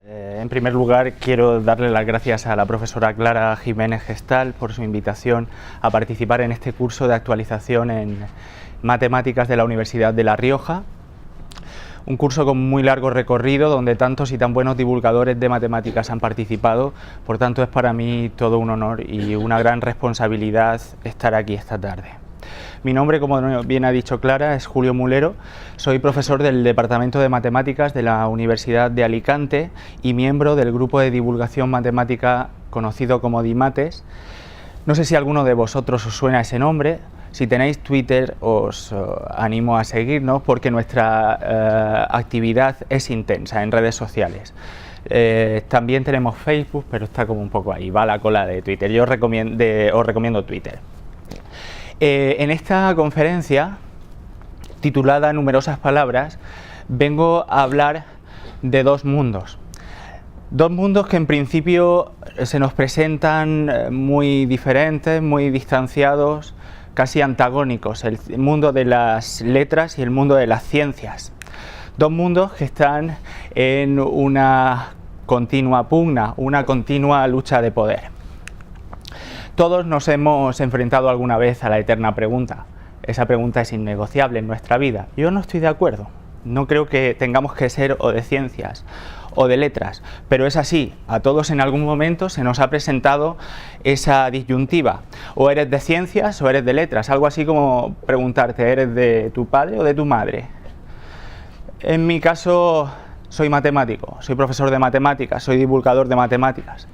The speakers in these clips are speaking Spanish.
En primer lugar, quiero darle las gracias a la profesora Clara Jiménez Gestal por su invitación a participar en este curso de actualización en matemáticas de la Universidad de La Rioja. Un curso con muy largo recorrido, donde tantos y tan buenos divulgadores de matemáticas han participado. Por tanto, es para mí todo un honor y una gran responsabilidad estar aquí esta tarde. Mi nombre, como bien ha dicho Clara, es Julio Mulero. Soy profesor del Departamento de Matemáticas de la Universidad de Alicante y miembro del grupo de divulgación matemática conocido como DIMATES. No sé si a alguno de vosotros os suena ese nombre. Si tenéis Twitter, os animo a seguirnos porque nuestra actividad es intensa en redes sociales. También tenemos Facebook, pero está como un poco ahí, va a la cola de Twitter. Yo os recomiendo Twitter. En esta conferencia, titulada Numerosas palabras, vengo a hablar de dos mundos. Dos mundos que en principio se nos presentan muy diferentes, muy distanciados, casi antagónicos, el mundo de las letras y el mundo de las ciencias. Dos mundos que están en una continua pugna, una continua lucha de poder. Todos nos hemos enfrentado alguna vez a la eterna pregunta. Esa pregunta es innegociable en nuestra vida. Yo no estoy de acuerdo. No creo que tengamos que ser o de ciencias o de letras, pero es así. A todos en algún momento se nos ha presentado esa disyuntiva. O eres de ciencias o eres de letras. Algo así como preguntarte, ¿eres de tu padre o de tu madre? En mi caso, soy matemático, soy profesor de matemáticas, soy divulgador de matemáticas.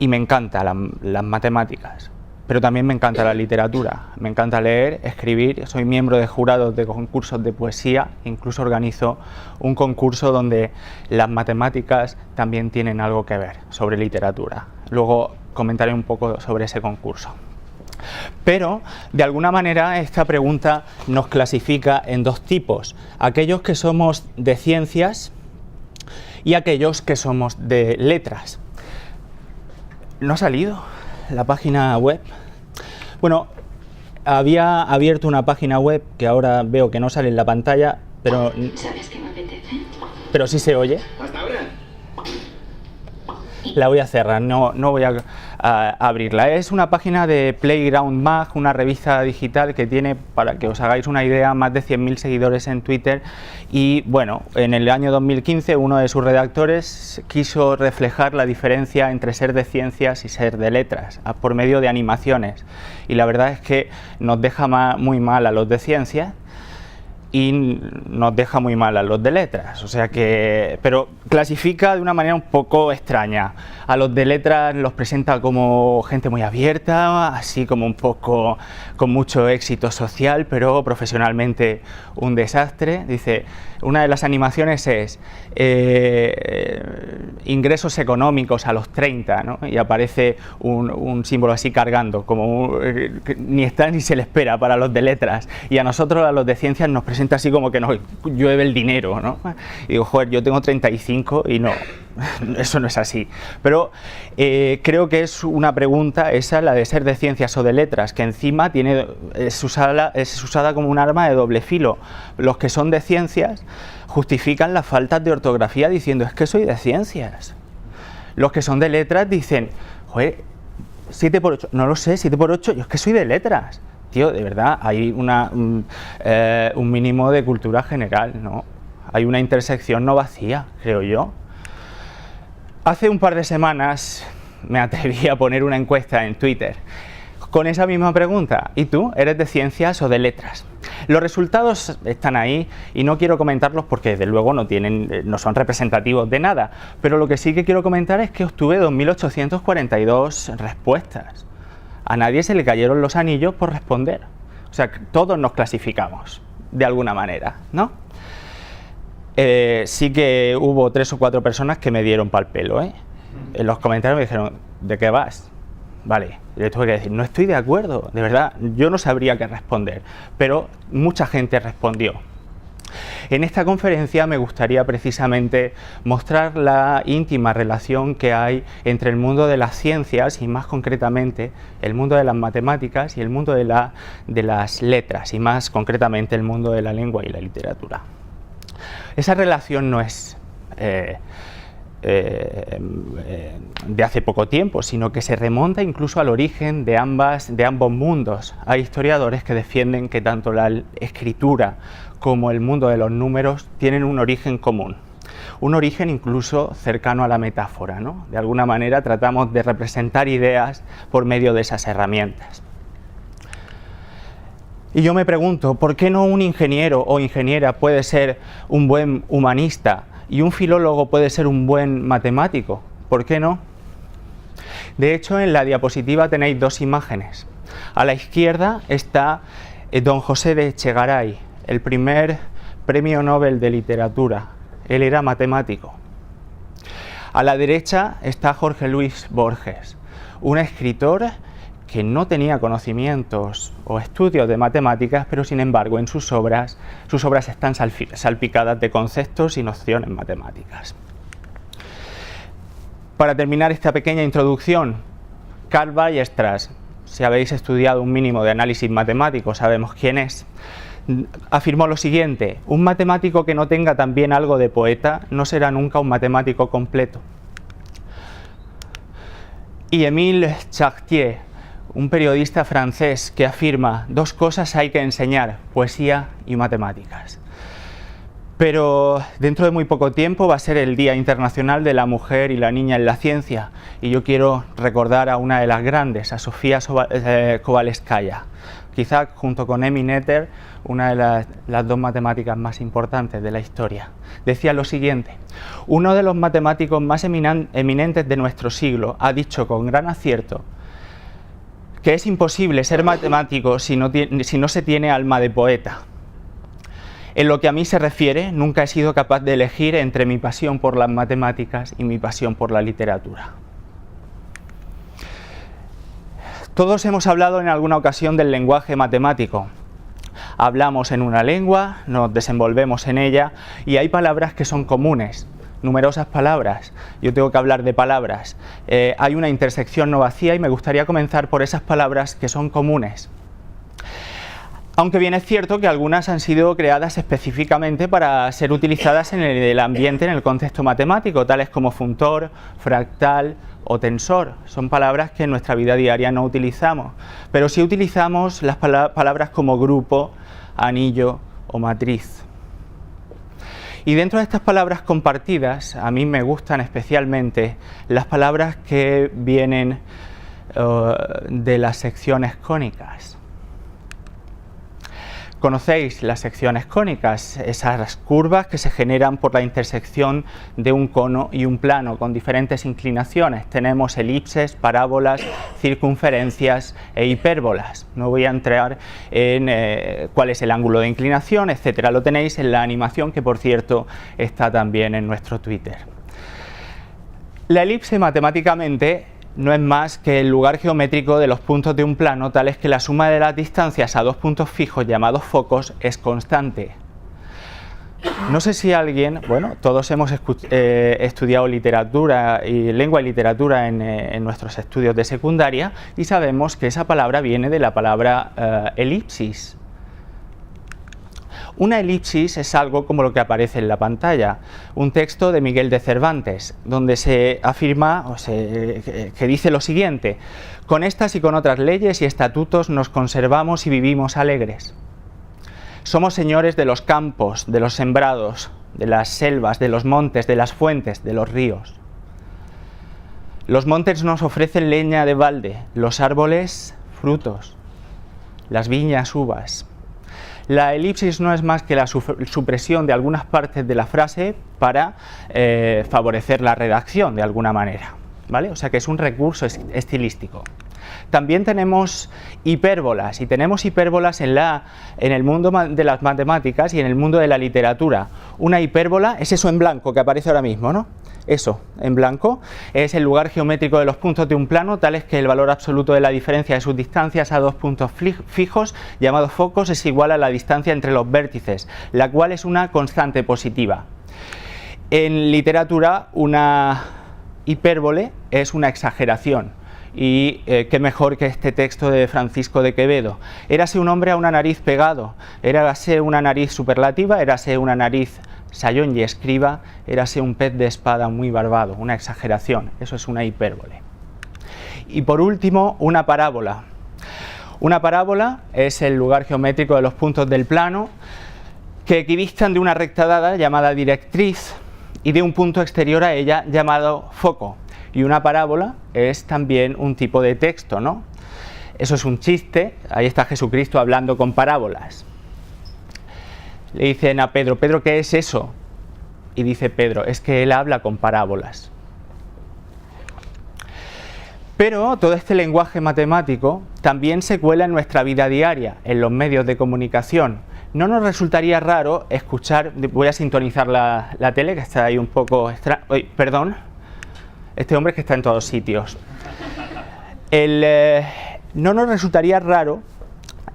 Y me encantan las matemáticas, pero también me encanta la literatura, me encanta leer, escribir, soy miembro de jurados de concursos de poesía, incluso organizo un concurso donde las matemáticas también tienen algo que ver sobre literatura. Luego comentaré un poco sobre ese concurso. Pero, de alguna manera, esta pregunta nos clasifica en dos tipos: aquellos que somos de ciencias y aquellos que somos de letras. ¿No ha salido la página web? Bueno, había abierto una página web que ahora veo que no sale en la pantalla, pero... ¿Sabes qué me apetece? Pero sí se oye. Hasta ahora. La voy a cerrar, no voy a abrirla. Es una página de Playground Mag, una revista digital que tiene, para que os hagáis una idea, más de 100.000 seguidores en Twitter. Y bueno, en el año 2015 uno de sus redactores quiso reflejar la diferencia entre ser de ciencias y ser de letras por medio de animaciones. Y la verdad es que nos deja muy mal a los de ciencias y nos deja muy mal a los de letras, o sea que, pero clasifica de una manera un poco extraña. A los de letras los presenta como gente muy abierta, así como un poco con mucho éxito social, pero profesionalmente un desastre. Dice, una de las animaciones es ingresos económicos a los 30, ¿no? Y aparece un símbolo así cargando, como ni está ni se le espera para los de letras. Y a nosotros, a los de ciencias, nos presenta así como que nos llueve el dinero, ¿no? Y digo, joder, yo tengo 35 y no, eso no es así. Pero creo que es una pregunta esa, la de ser de ciencias o de letras, que encima es usada como un arma de doble filo. Los que son de ciencias justifican las faltas de ortografía diciendo, es que soy de ciencias. Los que son de letras dicen, joder, 7 por 8, no lo sé, 7 por 8, yo es que soy de letras. Tío, de verdad, hay un mínimo de cultura general, ¿no? Hay una intersección no vacía, creo yo. Hace un par de semanas me atreví a poner una encuesta en Twitter con esa misma pregunta. ¿Y tú, eres de ciencias o de letras? Los resultados están ahí y no quiero comentarlos porque desde luego no son representativos de nada, pero lo que sí que quiero comentar es que obtuve 2.842 respuestas. A nadie se le cayeron los anillos por responder. O sea, todos nos clasificamos de alguna manera, ¿no? Sí que hubo 3 o 4 personas que me dieron pal pelo, ¿eh? En los comentarios me dijeron, ¿de qué vas? Vale, le tuve que decir, no estoy de acuerdo, de verdad, yo no sabría qué responder, pero mucha gente respondió. En esta conferencia me gustaría precisamente mostrar la íntima relación que hay entre el mundo de las ciencias y más concretamente el mundo de las matemáticas y el mundo de las letras y más concretamente el mundo de la lengua y la literatura. Esa relación no es de hace poco tiempo, sino que se remonta incluso al origen de ambos mundos. Hay historiadores que defienden que tanto la escritura como el mundo de los números tienen un origen común, un origen incluso cercano a la metáfora, ¿no? De alguna manera tratamos de representar ideas por medio de esas herramientas. Y yo me pregunto, ¿por qué no un ingeniero o ingeniera puede ser un buen humanista y un filólogo puede ser un buen matemático? ¿Por qué no? De hecho, en la diapositiva tenéis dos imágenes. A la izquierda está don José de Echegaray, el primer premio Nobel de literatura. Él era matemático. A la derecha está Jorge Luis Borges, un escritor que no tenía conocimientos o estudios de matemáticas, pero sin embargo en sus obras están salpicadas de conceptos y nociones matemáticas. Para terminar esta pequeña introducción, Carl Weierstrass, si habéis estudiado un mínimo de análisis matemático, sabemos quién es, afirmó lo siguiente: un matemático que no tenga también algo de poeta no será nunca un matemático completo. Y Émile Chartier, un periodista francés, que afirma: dos cosas hay que enseñar, poesía y matemáticas. Pero dentro de muy poco tiempo va a ser el Día Internacional de la Mujer y la Niña en la Ciencia, y yo quiero recordar a una de las grandes, a Sofía Kovalevskaya, quizá junto con Emmy Noether, una de las dos matemáticas más importantes de la historia. Decía lo siguiente: uno de los matemáticos más eminentes de nuestro siglo ha dicho con gran acierto que es imposible ser matemático si no se tiene alma de poeta. En lo que a mí se refiere, nunca he sido capaz de elegir entre mi pasión por las matemáticas y mi pasión por la literatura. Todos hemos hablado en alguna ocasión del lenguaje matemático. Hablamos en una lengua, nos desenvolvemos en ella y hay palabras que son comunes, numerosas palabras. Yo tengo que hablar de palabras. Hay una intersección no vacía y me gustaría comenzar por esas palabras que son comunes. Aunque bien es cierto que algunas han sido creadas específicamente para ser utilizadas en el ambiente, en el contexto matemático, tales como funtor, fractal o tensor. Son palabras que en nuestra vida diaria no utilizamos, pero sí utilizamos las palabras como grupo, anillo o matriz. Y dentro de estas palabras compartidas, a mí me gustan especialmente las palabras que vienen de las secciones cónicas. ¿Conocéis las secciones cónicas? Esas curvas que se generan por la intersección de un cono y un plano con diferentes inclinaciones. Tenemos elipses, parábolas, circunferencias e hipérbolas. No voy a entrar en cuál es el ángulo de inclinación, etcétera. Lo tenéis en la animación, que por cierto está también en nuestro Twitter. La elipse matemáticamente no es más que el lugar geométrico de los puntos de un plano, tales que la suma de las distancias a dos puntos fijos llamados focos es constante. No sé si alguien, bueno, todos hemos estudiado literatura y lengua y literatura en nuestros estudios de secundaria y sabemos que esa palabra viene de la palabra elipsis. Una elipsis es algo como lo que aparece en la pantalla, un texto de Miguel de Cervantes, donde se afirma que dice lo siguiente: con estas y con otras leyes y estatutos nos conservamos y vivimos alegres. Somos señores de los campos, de los sembrados, de las selvas, de los montes, de las fuentes, de los ríos. Los montes nos ofrecen leña de balde, los árboles frutos, las viñas uvas. La elipsis no es más que la supresión de algunas partes de la frase para favorecer la redacción de alguna manera, ¿vale? O sea que es un recurso estilístico. También tenemos hipérbolas, y tenemos hipérbolas en el mundo de las matemáticas y en el mundo de la literatura. Una hipérbola es eso en blanco que aparece ahora mismo, ¿no? Eso, en blanco, es el lugar geométrico de los puntos de un plano, tales que el valor absoluto de la diferencia de sus distancias a dos puntos fijos, llamados focos, es igual a la distancia entre los vértices, la cual es una constante positiva. En literatura, una hipérbole es una exageración. Y qué mejor que este texto de Francisco de Quevedo. Érase un hombre a una nariz pegado, érase una nariz superlativa, érase una nariz sayón y escriba, érase un pez de espada muy barbado, una exageración, eso es una hipérbole. Y por último, una parábola. Una parábola es el lugar geométrico de los puntos del plano que equidistan de una recta dada llamada directriz y de un punto exterior a ella llamado foco. Y una parábola es también un tipo de texto, ¿no? Eso es un chiste, ahí está Jesucristo hablando con parábolas. Le dicen a Pedro, Pedro, ¿qué es eso? Y dice Pedro, es que él habla con parábolas. Pero todo este lenguaje matemático también se cuela en nuestra vida diaria, en los medios de comunicación. No nos resultaría raro escuchar, voy a sintonizar la tele que está ahí un poco perdón, este hombre que está en todos sitios. No nos resultaría raro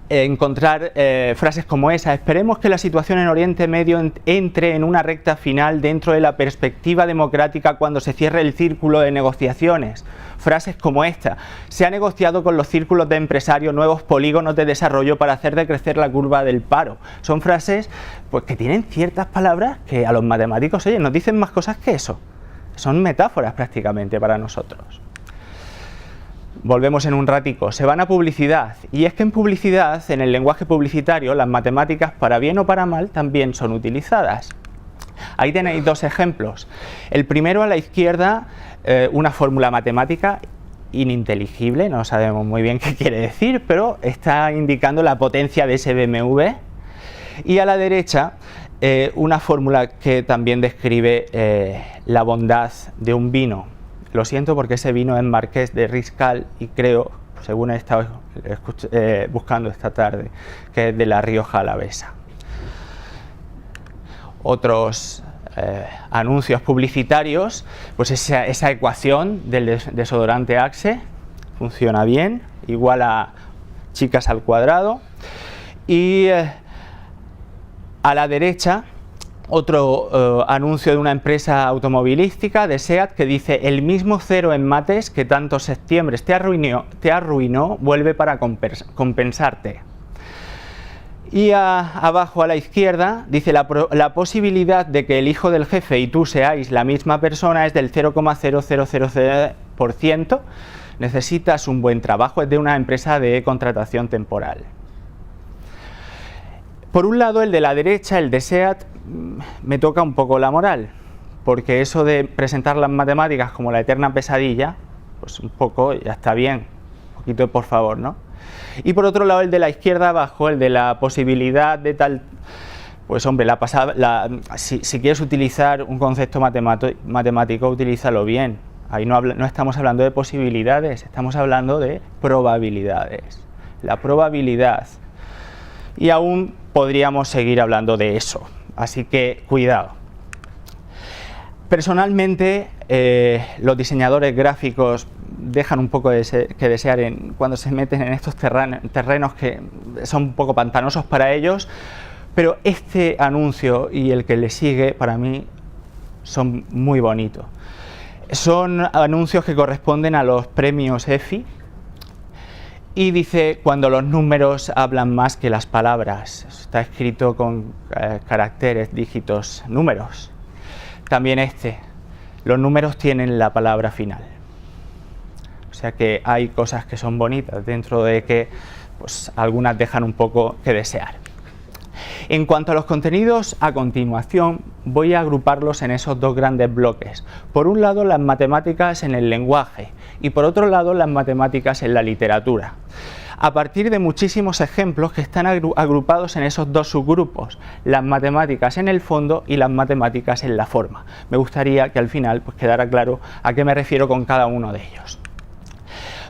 encontrar frases como esa. Esperemos que la situación en Oriente Medio entre en una recta final dentro de la perspectiva democrática cuando se cierre el círculo de negociaciones. Frases como esta. Se ha negociado con los círculos de empresarios nuevos polígonos de desarrollo para hacer decrecer la curva del paro. Son frases pues, que tienen ciertas palabras que a los matemáticos, oye, nos dicen más cosas que eso. Son metáforas prácticamente para nosotros. Volvemos en un ratico, se van a publicidad, y es que en publicidad, en el lenguaje publicitario, las matemáticas, para bien o para mal, también son utilizadas. Ahí tenéis dos ejemplos. El primero a la izquierda, una fórmula matemática ininteligible, no sabemos muy bien qué quiere decir, pero está indicando la potencia de ese BMW. Y a la derecha, una fórmula que también describe la bondad de un vino. Lo siento porque ese vino es Marqués de Riscal y creo, según he estado buscando esta tarde, que es de La Rioja Alavesa. Otros anuncios publicitarios, pues esa ecuación del desodorante Axe funciona bien, igual a chicas al cuadrado. Y a la derecha, otro anuncio de una empresa automovilística, de SEAT, que dice: el mismo cero en mates que tantos septiembres te arruinó, vuelve para compensarte. Y abajo a la izquierda dice: la posibilidad de que el hijo del jefe y tú seáis la misma persona es del 0,0000%. Necesitas un buen trabajo, es de una empresa de contratación temporal. Por un lado, el de la derecha, el de SEAT, me toca un poco la moral, porque eso de presentar las matemáticas como la eterna pesadilla, pues un poco ya está bien, un poquito por favor, ¿no? Y por otro lado, el de la izquierda abajo, el de la posibilidad de tal, pues hombre, si quieres utilizar un concepto matemático, utilízalo bien. Ahí no estamos hablando de posibilidades, estamos hablando de probabilidades. La probabilidad. Y aún podríamos seguir hablando de eso, así que cuidado. Personalmente, los diseñadores gráficos dejan un poco que desear cuando se meten en estos terrenos que son un poco pantanosos para ellos, pero este anuncio y el que le sigue para mí son muy bonitos. Son anuncios que corresponden a los premios EFI. Y dice: cuando los números hablan más que las palabras. Está escrito con caracteres, dígitos, números. También los números tienen la palabra final. O sea que hay cosas que son bonitas, dentro de que pues, algunas dejan un poco que desear. En cuanto a los contenidos, a continuación voy a agruparlos en esos dos grandes bloques. Por un lado, las matemáticas en el lenguaje y por otro lado, las matemáticas en la literatura. A partir de muchísimos ejemplos que están agrupados en esos dos subgrupos, las matemáticas en el fondo y las matemáticas en la forma. Me gustaría que al final pues, quedara claro a qué me refiero con cada uno de ellos.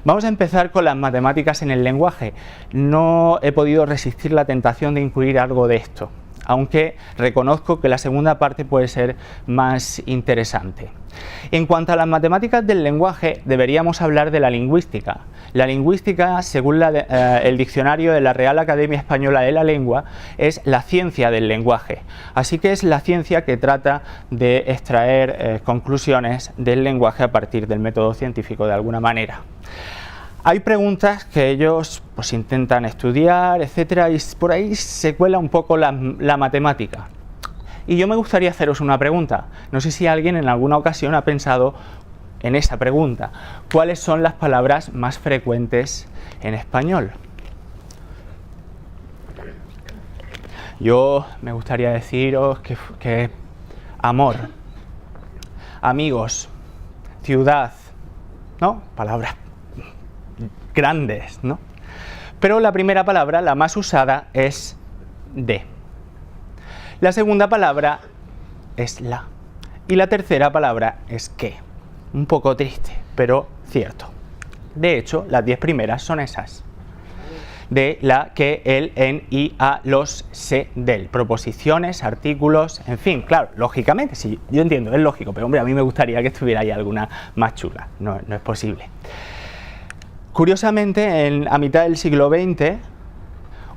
Vamos a empezar con las matemáticas en el lenguaje. No he podido resistir la tentación de incluir algo de esto, aunque reconozco que la segunda parte puede ser más interesante. En cuanto a las matemáticas del lenguaje, deberíamos hablar de la lingüística. La lingüística, según el diccionario de la Real Academia Española de la Lengua, es la ciencia del lenguaje. Así que es la ciencia que trata de extraer conclusiones del lenguaje a partir del método científico de alguna manera. Hay preguntas que ellos pues, intentan estudiar, etcétera, y por ahí se cuela un poco la matemática. Y yo me gustaría haceros una pregunta. No sé si alguien en alguna ocasión ha pensado en esa pregunta. ¿Cuáles son las palabras más frecuentes en español? Yo me gustaría deciros que amor, amigos, ciudad, ¿no? Palabras grandes, ¿no? Pero la primera palabra, la más usada, es de. La segunda palabra es la. Y la tercera palabra es que. Un poco triste, pero cierto. De hecho, las 10 primeras son esas. De, la, que, el, en, y, a, los, se, del. Proposiciones, artículos, en fin, claro, lógicamente, sí, yo entiendo, es lógico, pero hombre, a mí me gustaría que estuviera ahí alguna más chula. No es posible. Curiosamente, a mitad del siglo XX,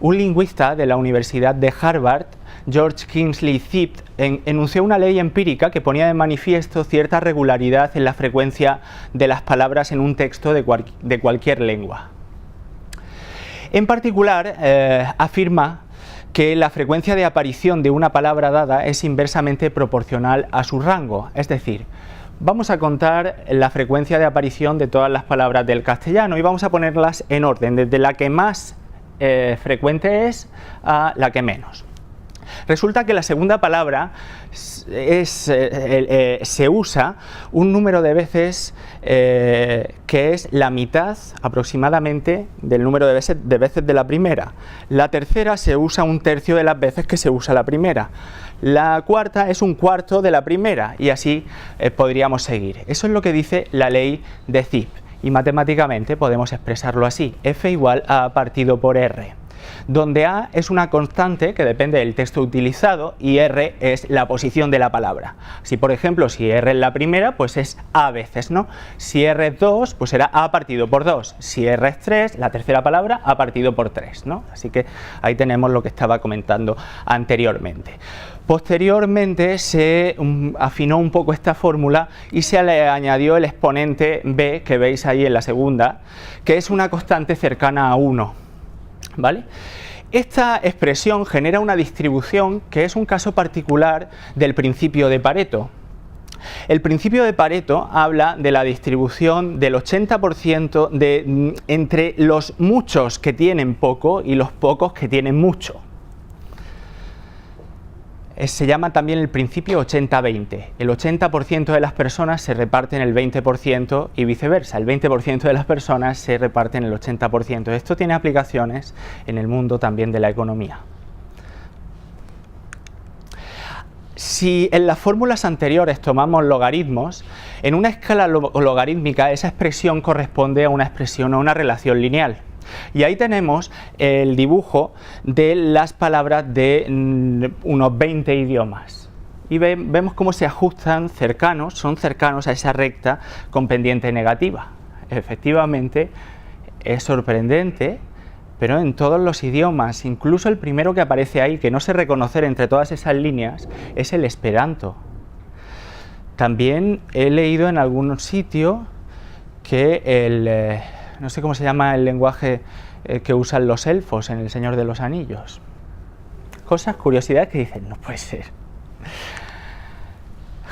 un lingüista de la Universidad de Harvard, George Kingsley Zipt, enunció una ley empírica que ponía de manifiesto cierta regularidad en la frecuencia de las palabras en un texto de cualquier lengua. En particular, afirma que la frecuencia de aparición de una palabra dada es inversamente proporcional a su rango, es decir, vamos a contar la frecuencia de aparición de todas las palabras del castellano y vamos a ponerlas en orden, desde la que más frecuente es a la que menos. Resulta que la segunda palabra se usa un número de veces que es la mitad aproximadamente del número de veces de la primera. La tercera se usa un tercio de las veces que se usa la primera. La cuarta es un cuarto de la primera y así podríamos seguir. Eso es lo que dice la ley de Zipt y matemáticamente podemos expresarlo así: F igual a A partido por R, donde A es una constante que depende del texto utilizado y R es la posición de la palabra. Si por ejemplo, si R es la primera, pues es A veces, ¿no? Si R es 2, pues será A partido por 2. Si R es 3, la tercera palabra, A partido por 3, ¿no? Así que ahí tenemos lo que estaba comentando anteriormente. Posteriormente se afinó un poco esta fórmula y se le añadió el exponente B, que veis ahí en la segunda, que es una constante cercana a 1. ¿Vale? Esta expresión genera una distribución que es un caso particular del principio de Pareto. El principio de Pareto habla de la distribución del 80% entre los muchos que tienen poco y los pocos que tienen mucho. Se llama también el principio 80-20. El 80% de las personas se reparten el 20% y viceversa. El 20% de las personas se reparten el 80%. Esto tiene aplicaciones en el mundo también de la economía. Si en las fórmulas anteriores tomamos logaritmos, en una escala logarítmica esa expresión corresponde a una expresión o una relación lineal. Y ahí tenemos el dibujo de las palabras de unos 20 idiomas. Y vemos cómo se ajustan son cercanos a esa recta con pendiente negativa. Efectivamente, es sorprendente, pero en todos los idiomas, incluso el primero que aparece ahí, que no sé reconocer entre todas esas líneas, es el esperanto. También he leído en algún sitio que no sé cómo se llama el lenguaje que usan los elfos en El Señor de los Anillos. Cosas, curiosidades que dicen, no puede ser.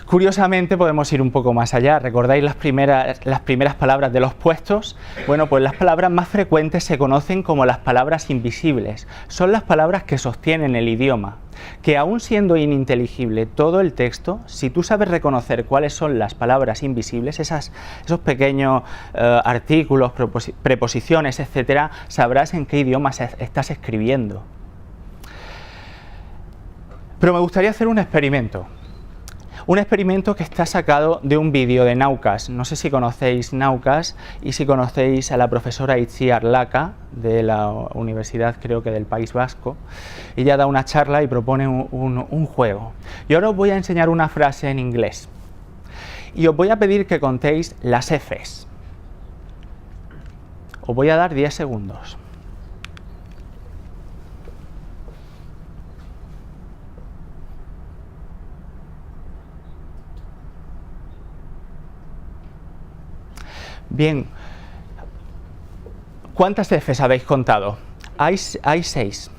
Curiosamente podemos ir un poco más allá. ¿Recordáis las primeras palabras de los puestos? Bueno, pues las palabras más frecuentes se conocen como las palabras invisibles. Son las palabras que sostienen el idioma, que aún siendo ininteligible todo el texto, si tú sabes reconocer cuáles son las palabras invisibles, esos pequeños artículos, preposiciones, etcétera, sabrás en qué idioma estás escribiendo. Pero me gustaría hacer un experimento. Un experimento que está sacado de un vídeo de Naucas. No sé si conocéis Naucas y si conocéis a la profesora Itziar Laca de la Universidad, creo que del País Vasco. Ella da una charla y propone un juego. Y ahora os voy a enseñar una frase en inglés. Y os voy a pedir que contéis las Fs. Os voy a dar 10 segundos. Bien, ¿cuántas Fs habéis contado? Hay 6.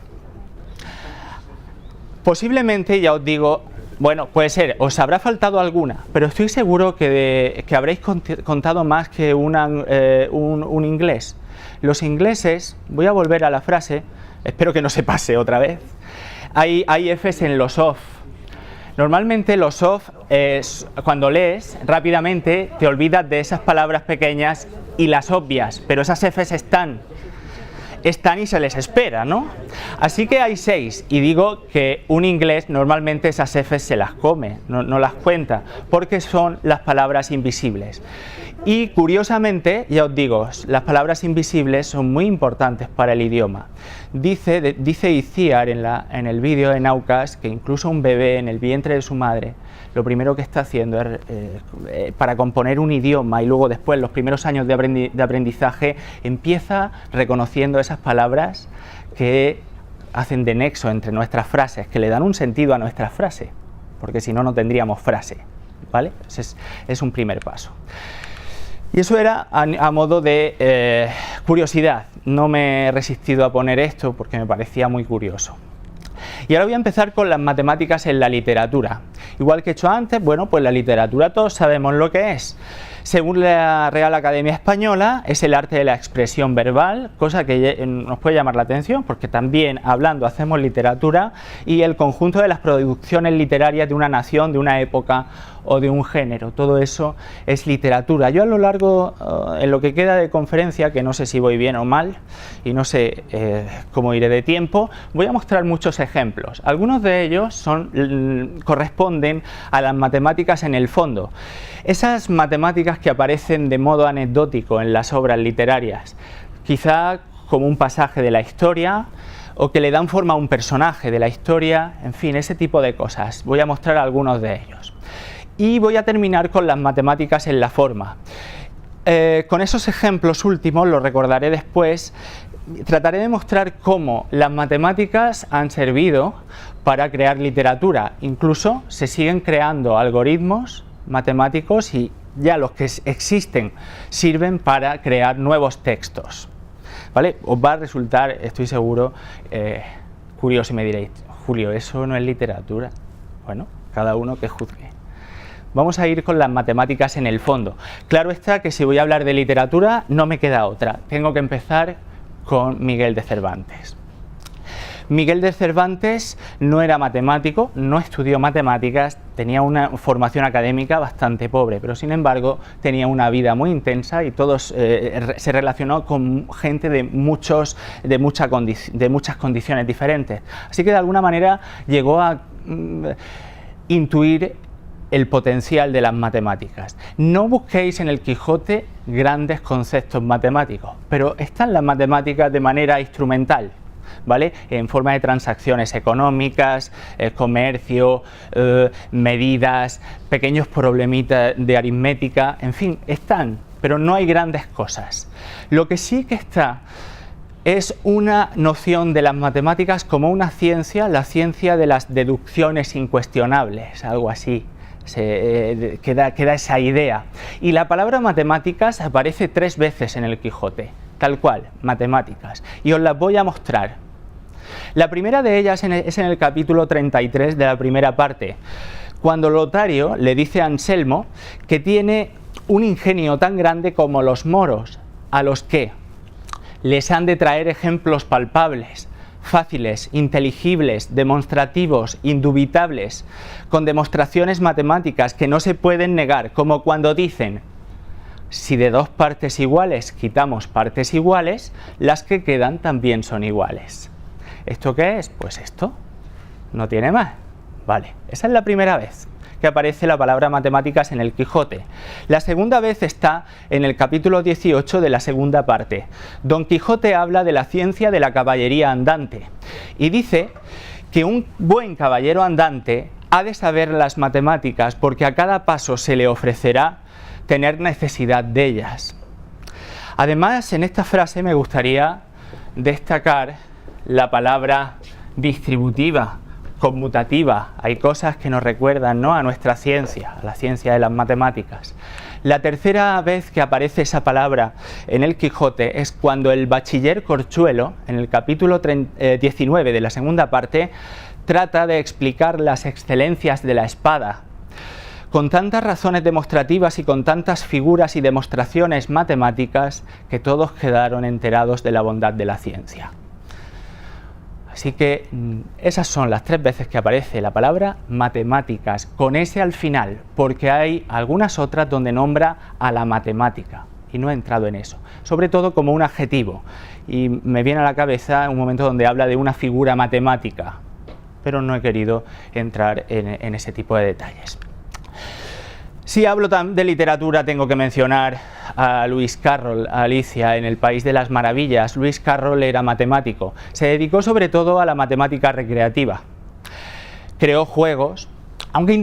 Posiblemente, ya os digo, Bueno, puede ser, os habrá faltado alguna, pero estoy seguro que habréis contado más que un inglés. Los ingleses, voy a volver a la frase, espero que no se pase otra vez, hay Fs en los of. Normalmente los of, cuando lees rápidamente, te olvidas de esas palabras pequeñas y las obvias, pero esas Fs están y se les espera, ¿no? Así que hay 6, y digo que un inglés normalmente esas Fs se las come, no las cuenta, porque son las palabras invisibles. Y curiosamente, ya os digo, las palabras invisibles son muy importantes para el idioma. Dice Itziar en el vídeo de Naucas que incluso un bebé en el vientre de su madre, lo primero que está haciendo es, para componer un idioma y luego después los primeros años de aprendizaje, empieza reconociendo esas palabras que hacen de nexo entre nuestras frases, que le dan un sentido a nuestras frases, porque si no, no tendríamos frase, ¿vale? Ese es un primer paso. Y eso era a modo de curiosidad. No me he resistido a poner esto porque me parecía muy curioso. Y ahora voy a empezar con las matemáticas en la literatura. Igual que he hecho antes, bueno, pues la literatura todos sabemos lo que es. Según la Real Academia Española, es el arte de la expresión verbal, cosa que nos puede llamar la atención porque también hablando hacemos literatura, y el conjunto de las producciones literarias de una nación, de una época o de un género. Todo eso es literatura. Yo a lo largo, en lo que queda de conferencia, que no sé si voy bien o mal y no sé cómo iré de tiempo, voy a mostrar muchos ejemplos. Algunos de ellos corresponden a las matemáticas en el fondo. Esas matemáticas que aparecen de modo anecdótico en las obras literarias, quizá como un pasaje de la historia, o que le dan forma a un personaje de la historia, en fin, ese tipo de cosas. Voy a mostrar algunos de ellos. Y voy a terminar con las matemáticas en la forma. Con esos ejemplos últimos, los recordaré después, trataré de mostrar cómo las matemáticas han servido para crear literatura. Incluso se siguen creando algoritmos matemáticos y ya los que existen sirven para crear nuevos textos, ¿vale? Os va a resultar, estoy seguro, curioso y me diréis, Julio, ¿eso no es literatura? Bueno, cada uno que juzgue. Vamos a ir con las matemáticas en el fondo. Claro está que si voy a hablar de literatura no me queda otra, tengo que empezar con Miguel de Cervantes. Miguel de Cervantes no era matemático, no estudió matemáticas, tenía una formación académica bastante pobre, pero sin embargo tenía una vida muy intensa y se relacionó con gente de muchas condiciones diferentes. Así que de alguna manera llegó a intuir el potencial de las matemáticas. No busquéis en el Quijote grandes conceptos matemáticos, pero están las matemáticas de manera instrumental, ¿vale? En forma de transacciones económicas, comercio, medidas, pequeños problemitas de aritmética, en fin, están, pero no hay grandes cosas. Lo que sí que está es una noción de las matemáticas como una ciencia, la ciencia de las deducciones incuestionables, algo así. Queda esa idea. Y la palabra matemáticas aparece 3 veces en el Quijote, tal cual, matemáticas. Y os las voy a mostrar. La primera de ellas es en el capítulo 33 de la primera parte, cuando Lotario le dice a Anselmo que tiene un ingenio tan grande como los moros, a los que les han de traer ejemplos palpables, fáciles, inteligibles, demostrativos, indubitables, con demostraciones matemáticas que no se pueden negar, como cuando dicen: si de 2 partes iguales quitamos partes iguales, las que quedan también son iguales. ¿Esto qué es? Pues esto, no tiene más. Vale, esa es la primera vez que aparece la palabra matemáticas en el Quijote. La segunda vez está en el capítulo 18 de la segunda parte. Don Quijote habla de la ciencia de la caballería andante y dice que un buen caballero andante ha de saber las matemáticas porque a cada paso se le ofrecerá tener necesidad de ellas. Además, en esta frase me gustaría destacar la palabra distributiva, conmutativa. Hay cosas que nos recuerdan, ¿no?, a nuestra ciencia, a la ciencia de las matemáticas. La tercera vez que aparece esa palabra en el Quijote es cuando el bachiller Corchuelo, en el capítulo 19 de la segunda parte, trata de explicar las excelencias de la espada, con tantas razones demostrativas y con tantas figuras y demostraciones matemáticas que todos quedaron enterados de la bondad de la ciencia. Así que esas son las 3 veces que aparece la palabra matemáticas, con ese al final, porque hay algunas otras donde nombra a la matemática, y no he entrado en eso, sobre todo como un adjetivo, y me viene a la cabeza un momento donde habla de una figura matemática, pero no he querido entrar en ese tipo de detalles. Si hablo de literatura, tengo que mencionar a Lewis Carroll, a Alicia en el País de las Maravillas. Lewis Carroll era matemático, se dedicó sobre todo a la matemática recreativa. Creó juegos, aunque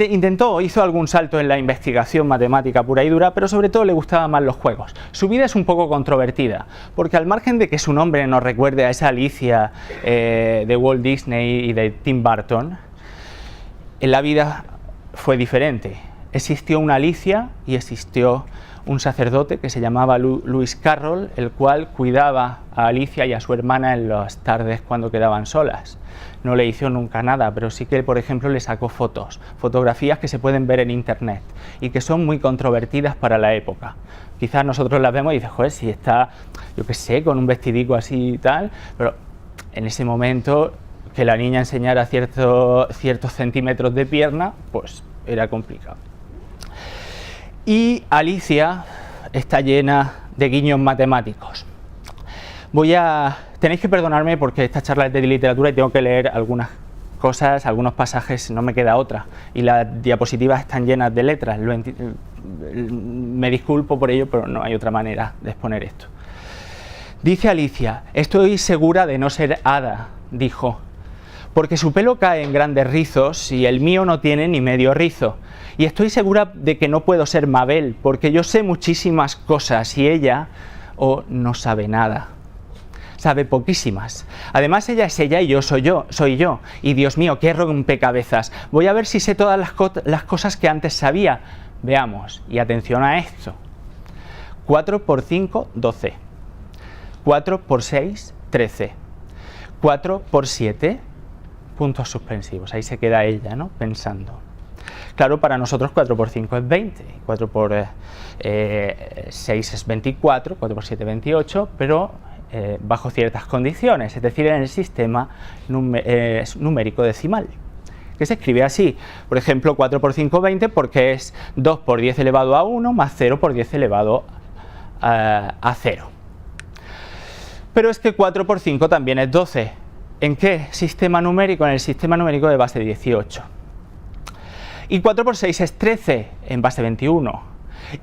hizo algún salto en la investigación matemática pura y dura, pero sobre todo le gustaban más los juegos. Su vida es un poco controvertida, porque al margen de que su nombre nos recuerde a esa Alicia de Walt Disney y de Tim Burton, en la vida fue diferente. Existió una Alicia y existió un sacerdote que se llamaba Lewis Carroll, el cual cuidaba a Alicia y a su hermana en las tardes cuando quedaban solas. No le hizo nunca nada, pero sí que, por ejemplo, le sacó fotografías que se pueden ver en internet y que son muy controvertidas para la época. Quizás nosotros las vemos y dices, joder, si está, yo qué sé, con un vestidico así y tal, pero en ese momento que la niña enseñara ciertos centímetros de pierna, pues era complicado. Y Alicia está llena de guiños matemáticos. Tenéis que perdonarme porque esta charla es de literatura y tengo que leer algunas cosas, algunos pasajes, no me queda otra. Y las diapositivas están llenas de letras. Me disculpo por ello, pero no hay otra manera de exponer esto. Dice Alicia: estoy segura de no ser hada, dijo, porque su pelo cae en grandes rizos y el mío no tiene ni medio rizo. Y estoy segura de que no puedo ser Mabel, porque yo sé muchísimas cosas y ella no sabe nada. Sabe poquísimas. Además ella es ella y yo soy yo. Y Dios mío, qué rompecabezas. Voy a ver si sé todas las cosas que antes sabía. Veamos, y atención a esto. 4 por 5, 12. 4 por 6, 13. 4 por 7, puntos suspensivos. Ahí se queda ella, ¿no?, pensando. Claro, para nosotros 4 por 5 es 20, 4 por 6 es 24, 4 por 7 28, pero bajo ciertas condiciones, es decir, en el sistema numérico decimal, que se escribe así. Por ejemplo, 4 por 5 20 porque es 2 por 10 elevado a 1 más 0 por 10 elevado a 0. Pero es que 4 por 5 también es 12. ¿En qué sistema numérico? En el sistema numérico de base 18. Y 4 por 6 es 13 en base 21.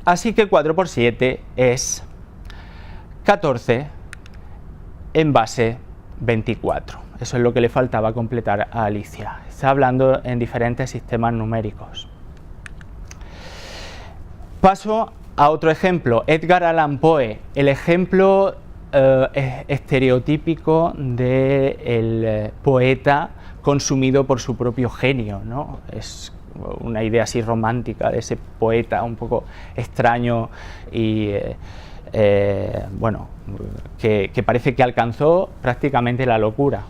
Así que 4 por 7 es 14 en base 24. Eso es lo que le faltaba completar a Alicia. Está hablando en diferentes sistemas numéricos. Paso a otro ejemplo. Edgar Allan Poe, el ejemplo estereotípico del poeta consumido por su propio genio, ¿no? Es una idea así romántica de ese poeta un poco extraño y bueno, que parece que alcanzó prácticamente la locura.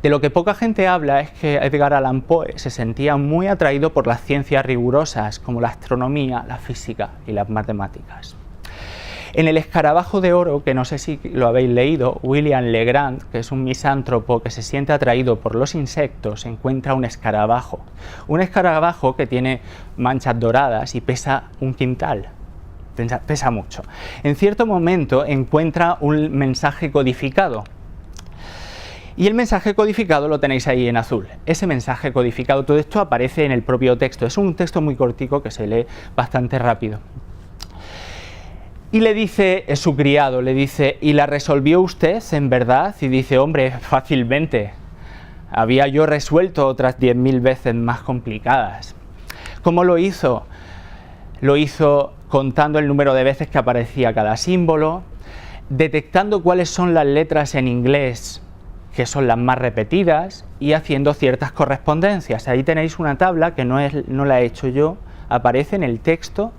De lo que poca gente habla es que Edgar Allan Poe se sentía muy atraído por las ciencias rigurosas como la astronomía, la física y las matemáticas. En El escarabajo de oro, que no sé si lo habéis leído, William Legrand, que es un misántropo que se siente atraído por los insectos, encuentra un escarabajo que tiene manchas doradas y pesa 1 quintal, pesa mucho. En cierto momento encuentra un mensaje codificado, y el mensaje codificado lo tenéis ahí en azul. Ese mensaje codificado, todo esto aparece en el propio texto, es un texto muy cortico que se lee bastante rápido. Y le dice su criado, le dice: ¿y la resolvió usted en verdad? Y dice: hombre, fácilmente. Había yo resuelto otras 10.000 veces más complicadas. ¿Cómo lo hizo? Lo hizo contando el número de veces que aparecía cada símbolo, detectando cuáles son las letras en inglés que son las más repetidas y haciendo ciertas correspondencias. Ahí tenéis una tabla que no la he hecho yo, aparece en el texto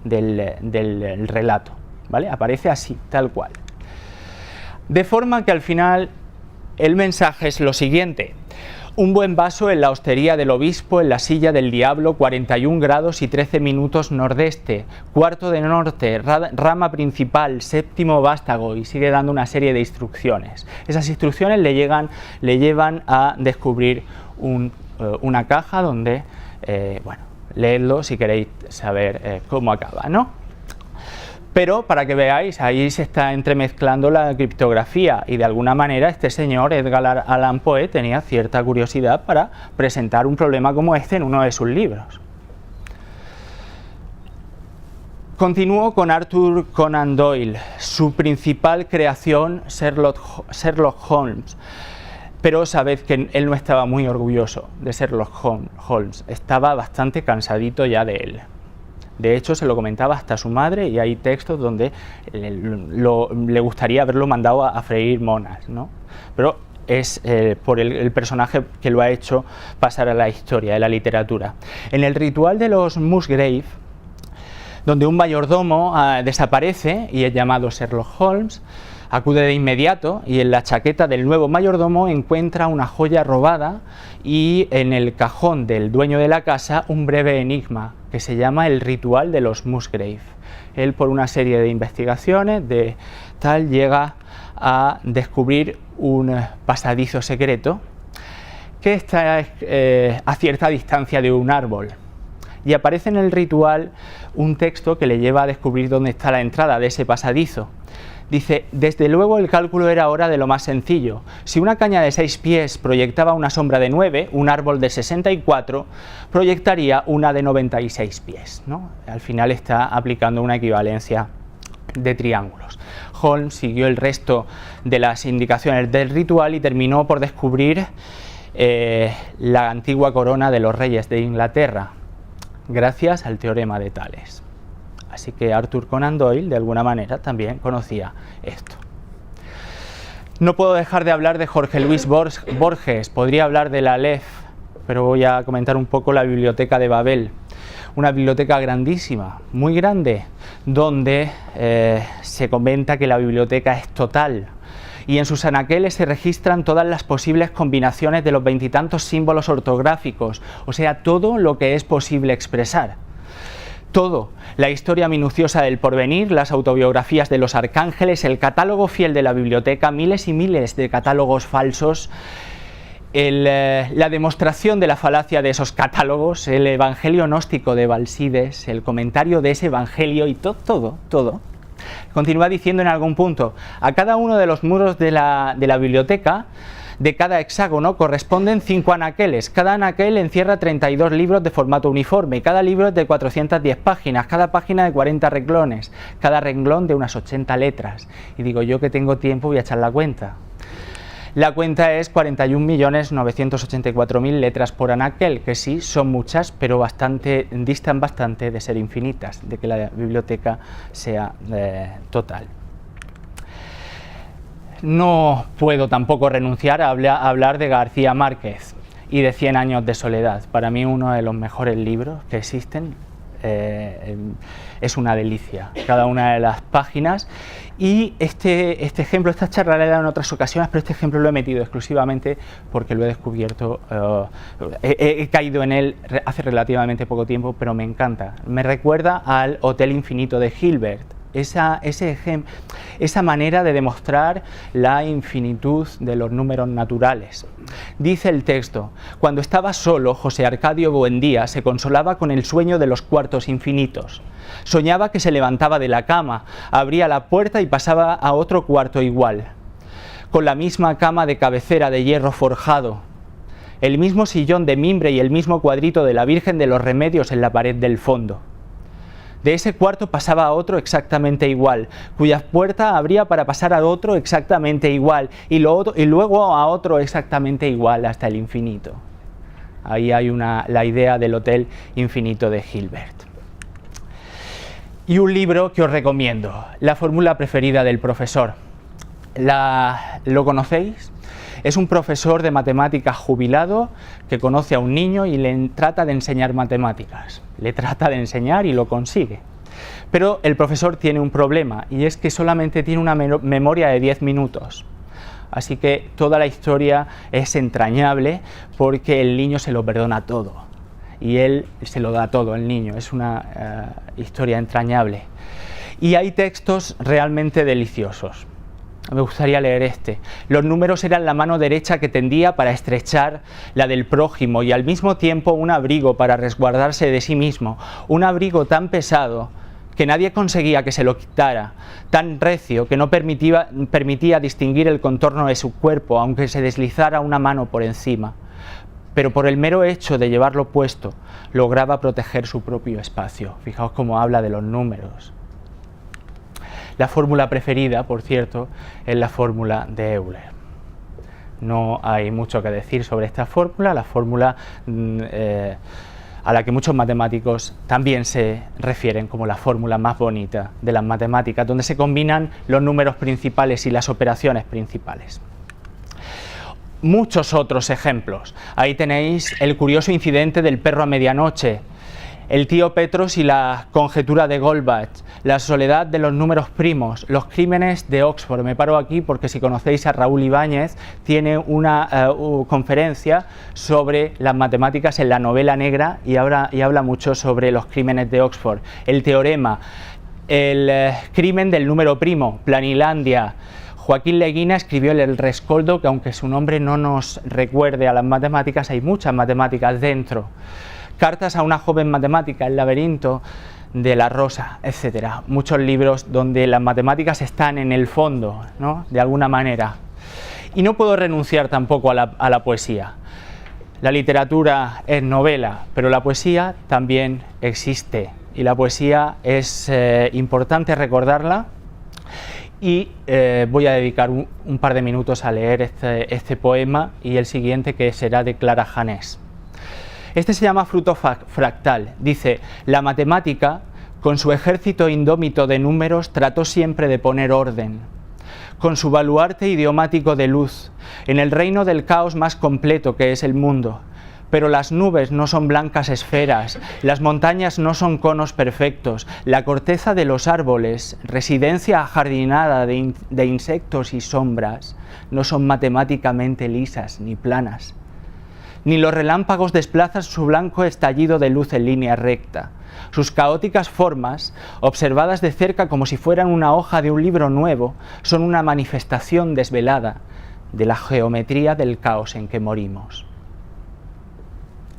del relato, ¿vale? Aparece así, tal cual. De forma que al final el mensaje es lo siguiente: un buen vaso en la hostería del obispo, en la silla del diablo, 41 grados y 13 minutos nordeste, cuarto de norte, rama principal, séptimo vástago, y sigue dando una serie de instrucciones. Esas instrucciones le llevan a descubrir una caja donde, bueno, leedlo si queréis saber cómo acaba, ¿no? Pero para que veáis, ahí se está entremezclando la criptografía y de alguna manera este señor, Edgar Allan Poe, tenía cierta curiosidad para presentar un problema como este en uno de sus libros. Continúo con Arthur Conan Doyle, su principal creación, Sherlock Holmes. Pero sabed que él no estaba muy orgulloso de Sherlock Holmes, estaba bastante cansadito ya de él. De hecho, se lo comentaba hasta a su madre y hay textos donde le gustaría haberlo mandado a freír monas, ¿no? Pero es por el personaje que lo ha hecho pasar a la historia de la literatura. En el ritual de los Musgrave, donde un mayordomo desaparece y es llamado Sherlock Holmes, acude de inmediato y en la chaqueta del nuevo mayordomo encuentra una joya robada y en el cajón del dueño de la casa un breve enigma que se llama el ritual de los Musgrave. Él, por una serie de investigaciones llega a descubrir un pasadizo secreto que está a cierta distancia de un árbol. Y aparece en el ritual un texto que le lleva a descubrir dónde está la entrada de ese pasadizo. Dice: desde luego el cálculo era ahora de lo más sencillo. Si una caña de 6 pies proyectaba una sombra de 9, un árbol de 64 proyectaría una de 96 pies, ¿no? Al final está aplicando una equivalencia de triángulos. Holmes siguió el resto de las indicaciones del ritual y terminó por descubrir la antigua corona de los reyes de Inglaterra, gracias al teorema de Tales. Así que Arthur Conan Doyle, de alguna manera, también conocía esto. No puedo dejar de hablar de Jorge Luis Borges, podría hablar de la Aleph, pero voy a comentar un poco la Biblioteca de Babel. Una biblioteca grandísima, muy grande, donde se comenta que la biblioteca es total, y en sus anaqueles se registran todas las posibles combinaciones de los 20 y tantos símbolos ortográficos, o sea, todo lo que es posible expresar. Todo, la historia minuciosa del porvenir, las autobiografías de los arcángeles, el catálogo fiel de la biblioteca, miles y miles de catálogos falsos, la demostración de la falacia de esos catálogos, el evangelio gnóstico de Balsides, el comentario de ese evangelio y todo. Continúa diciendo en algún punto: a cada uno de los muros de la biblioteca, de cada hexágono, corresponden 5 anaqueles. Cada anaquel encierra 32 libros de formato uniforme. Cada libro es de 410 páginas, cada página de 40 renglones, cada renglón de unas 80 letras. Y digo, yo que tengo tiempo voy a echar la cuenta. La cuenta es 41.984.000 letras por anaquel, que sí, son muchas, pero distan bastante de ser infinitas, de que la biblioteca sea total. No puedo tampoco renunciar a hablar de García Márquez y de 100 años de soledad. Para mí uno de los mejores libros que existen, es una delicia cada una de las páginas, y este ejemplo, esta charla la he dado en otras ocasiones, pero este ejemplo lo he metido exclusivamente porque lo he descubierto, he caído en él hace relativamente poco tiempo, pero me encanta. Me recuerda al Hotel Infinito de Hilbert. Esa manera de demostrar la infinitud de los números naturales. Dice el texto: cuando estaba solo, José Arcadio Buendía se consolaba con el sueño de los cuartos infinitos. Soñaba que se levantaba de la cama, abría la puerta y pasaba a otro cuarto igual, con la misma cama de cabecera de hierro forjado, el mismo sillón de mimbre y el mismo cuadrito de la Virgen de los Remedios en la pared del fondo. De ese cuarto pasaba a otro exactamente igual, cuya puerta abría para pasar a otro exactamente igual, y luego a otro exactamente igual hasta el infinito. Ahí hay la idea del Hotel Infinito de Hilbert. Y un libro que os recomiendo, La fórmula preferida del profesor. ¿Lo conocéis? Es un profesor de matemáticas jubilado que conoce a un niño y le trata de enseñar matemáticas. Le trata de enseñar y lo consigue. Pero el profesor tiene un problema, y es que solamente tiene una memoria de 10 minutos. Así que toda la historia es entrañable porque el niño se lo perdona todo. Y él se lo da todo, el niño. Es una historia entrañable. Y hay textos realmente deliciosos. Me gustaría leer este. Los números eran la mano derecha que tendía para estrechar la del prójimo y al mismo tiempo un abrigo para resguardarse de sí mismo. Un abrigo tan pesado que nadie conseguía que se lo quitara, tan recio que no permitía distinguir el contorno de su cuerpo, aunque se deslizara una mano por encima. Pero por el mero hecho de llevarlo puesto, lograba proteger su propio espacio. Fijaos cómo habla de los números. La fórmula preferida, por cierto, es la fórmula de Euler. No hay mucho que decir sobre esta fórmula, la fórmula a la que muchos matemáticos también se refieren como la fórmula más bonita de las matemáticas, donde se combinan los números principales y las operaciones principales. Muchos otros ejemplos. Ahí tenéis el curioso incidente del perro a medianoche, el tío Petros y la conjetura de Goldbach, la soledad de los números primos, los crímenes de Oxford. Me paro aquí porque si conocéis a Raúl Ibáñez, tiene una conferencia sobre las matemáticas en la novela negra y habla mucho sobre los crímenes de Oxford. El teorema, el crimen del número primo, Planilandia. Joaquín Leguina escribió El Rescoldo, que aunque su nombre no nos recuerde a las matemáticas, hay muchas matemáticas dentro. Cartas a una joven matemática, El laberinto de la Rosa, etc. Muchos libros donde las matemáticas están en el fondo, ¿no?, de alguna manera. Y no puedo renunciar tampoco a la poesía. La literatura es novela, pero la poesía también existe. Y la poesía es importante recordarla. Y voy a dedicar un par de minutos a leer este poema y el siguiente, que será de Clara Janés. Este se llama Fruto fractal. Dice: la matemática, con su ejército indómito de números, trató siempre de poner orden. Con su baluarte idiomático de luz, en el reino del caos más completo que es el mundo. Pero las nubes no son blancas esferas, las montañas no son conos perfectos, la corteza de los árboles, residencia ajardinada de insectos y sombras, no son matemáticamente lisas ni planas. Ni los relámpagos desplazan su blanco estallido de luz en línea recta. Sus caóticas formas, observadas de cerca como si fueran una hoja de un libro nuevo, son una manifestación desvelada de la geometría del caos en que morimos.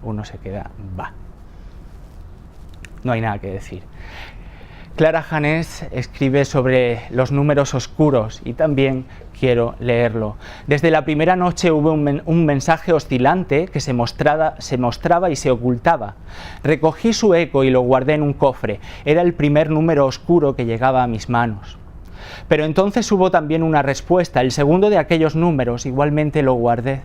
Uno se queda, no hay nada que decir. Clara Janés escribe sobre los números oscuros y también quiero leerlo. Desde la primera noche hubo un mensaje oscilante que se mostraba y se ocultaba. Recogí su eco y lo guardé en un cofre. Era el primer número oscuro que llegaba a mis manos. Pero entonces hubo también una respuesta. El segundo de aquellos números igualmente lo guardé.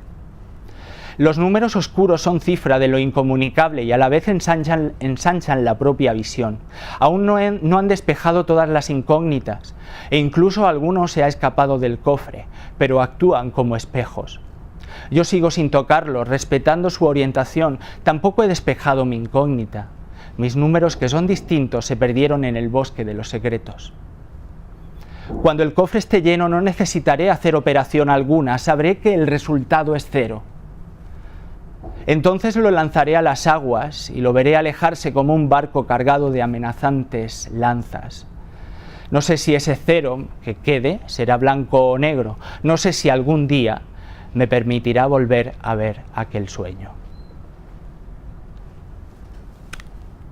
Los números oscuros son cifra de lo incomunicable y a la vez ensanchan la propia visión. Aún no han despejado todas las incógnitas e incluso alguno se ha escapado del cofre, pero actúan como espejos. Yo sigo sin tocarlos, respetando su orientación. Tampoco he despejado mi incógnita. Mis números, que son distintos, se perdieron en el bosque de los secretos. Cuando el cofre esté lleno no necesitaré hacer operación alguna, sabré que el resultado es cero. Entonces lo lanzaré a las aguas y lo veré alejarse como un barco cargado de amenazantes lanzas. No sé si ese cero que quede será blanco o negro. No sé si algún día me permitirá volver a ver aquel sueño.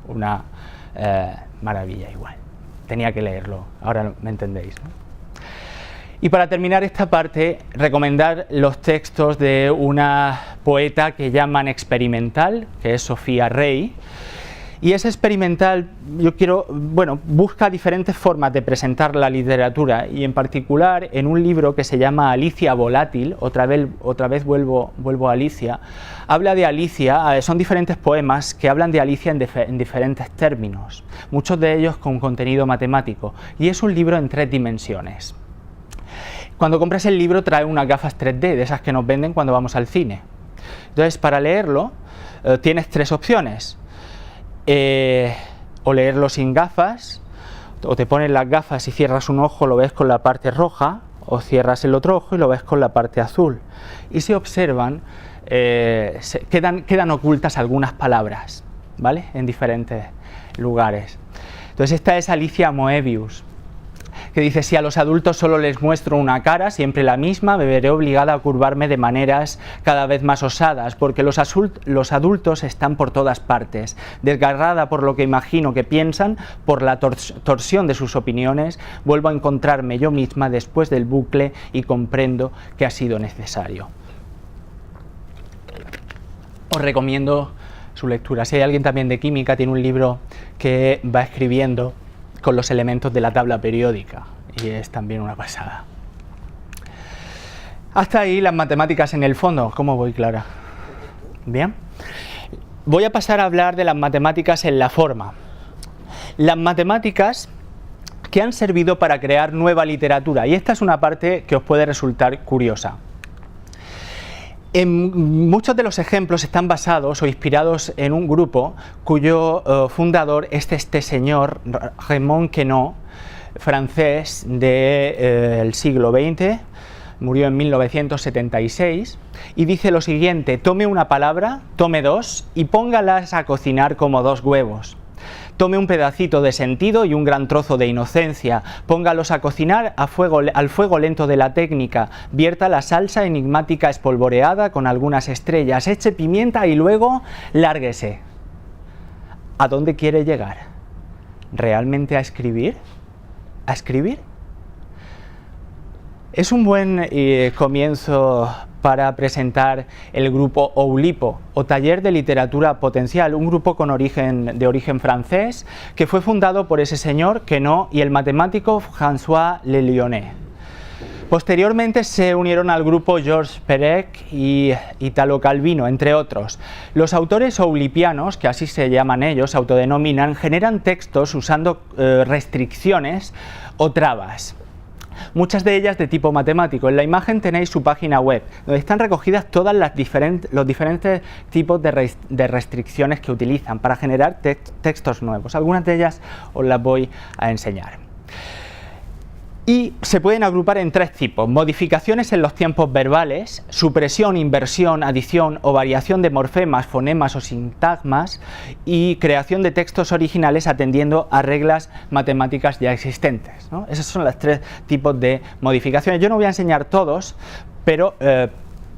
Una maravilla igual. Tenía que leerlo, ahora me entendéis, ¿no? Y para terminar esta parte, recomendar los textos de una poeta que llaman experimental, que es Sofía Rey. Y es experimental, busca diferentes formas de presentar la literatura, y en particular en un libro que se llama Alicia Volátil, otra vez vuelvo a Alicia, habla de Alicia, son diferentes poemas que hablan de Alicia en diferentes términos, muchos de ellos con contenido matemático, y es un libro en 3 dimensiones. Cuando compras el libro trae unas gafas 3D, de esas que nos venden cuando vamos al cine. Entonces, para leerlo, tienes 3 opciones. O leerlo sin gafas, O te pones las gafas y cierras un ojo, lo ves con la parte roja, o cierras el otro ojo y lo ves con la parte azul. Y se observan, quedan ocultas algunas palabras, ¿vale? En diferentes lugares. Entonces esta es Alicia Moebius, que dice: si a los adultos solo les muestro una cara, siempre la misma, me veré obligada a curvarme de maneras cada vez más osadas, porque los adultos están por todas partes. Desgarrada por lo que imagino que piensan, por la torsión de sus opiniones, vuelvo a encontrarme yo misma después del bucle y comprendo que ha sido necesario. Os recomiendo su lectura. Si hay alguien también de química, tiene un libro que va escribiendo con los elementos de la tabla periódica y es también una pasada. Hasta ahí las matemáticas en el fondo. ¿Cómo voy, Clara? Bien. Voy a pasar a hablar de las matemáticas en la forma. Las matemáticas que han servido para crear nueva literatura, y esta es una parte que os puede resultar curiosa. Muchos de los ejemplos están basados o inspirados en un grupo cuyo fundador es este señor, Raymond Queneau, francés del siglo XX, murió en 1976, y dice lo siguiente: tome una palabra, tome dos y póngalas a cocinar como dos huevos. Tome un pedacito de sentido y un gran trozo de inocencia, póngalos a cocinar al fuego lento de la técnica, vierta la salsa enigmática espolvoreada con algunas estrellas, eche pimienta y luego lárguese. ¿A dónde quiere llegar? ¿Realmente a escribir? ¿A escribir? Es un buen comienzo para presentar el grupo Oulipo, o Taller de Literatura Potencial, un grupo de origen francés que fue fundado por ese señor Queneau y el matemático François Le Lyonnais. Posteriormente se unieron al grupo Georges Perec y Italo Calvino, entre otros. Los autores oulipianos, que así se llaman ellos, autodenominan, generan textos usando restricciones o trabas. Muchas de ellas de tipo matemático. En la imagen tenéis su página web, donde están recogidas todas los diferentes tipos de restricciones que utilizan para generar textos nuevos. Algunas de ellas os las voy a enseñar. Y se pueden agrupar en tres tipos: modificaciones en los tiempos verbales, supresión, inversión, adición o variación de morfemas, fonemas o sintagmas, y creación de textos originales atendiendo a reglas matemáticas ya existentes, ¿no? Esos son los tres tipos de modificaciones. Yo no voy a enseñar todos, pero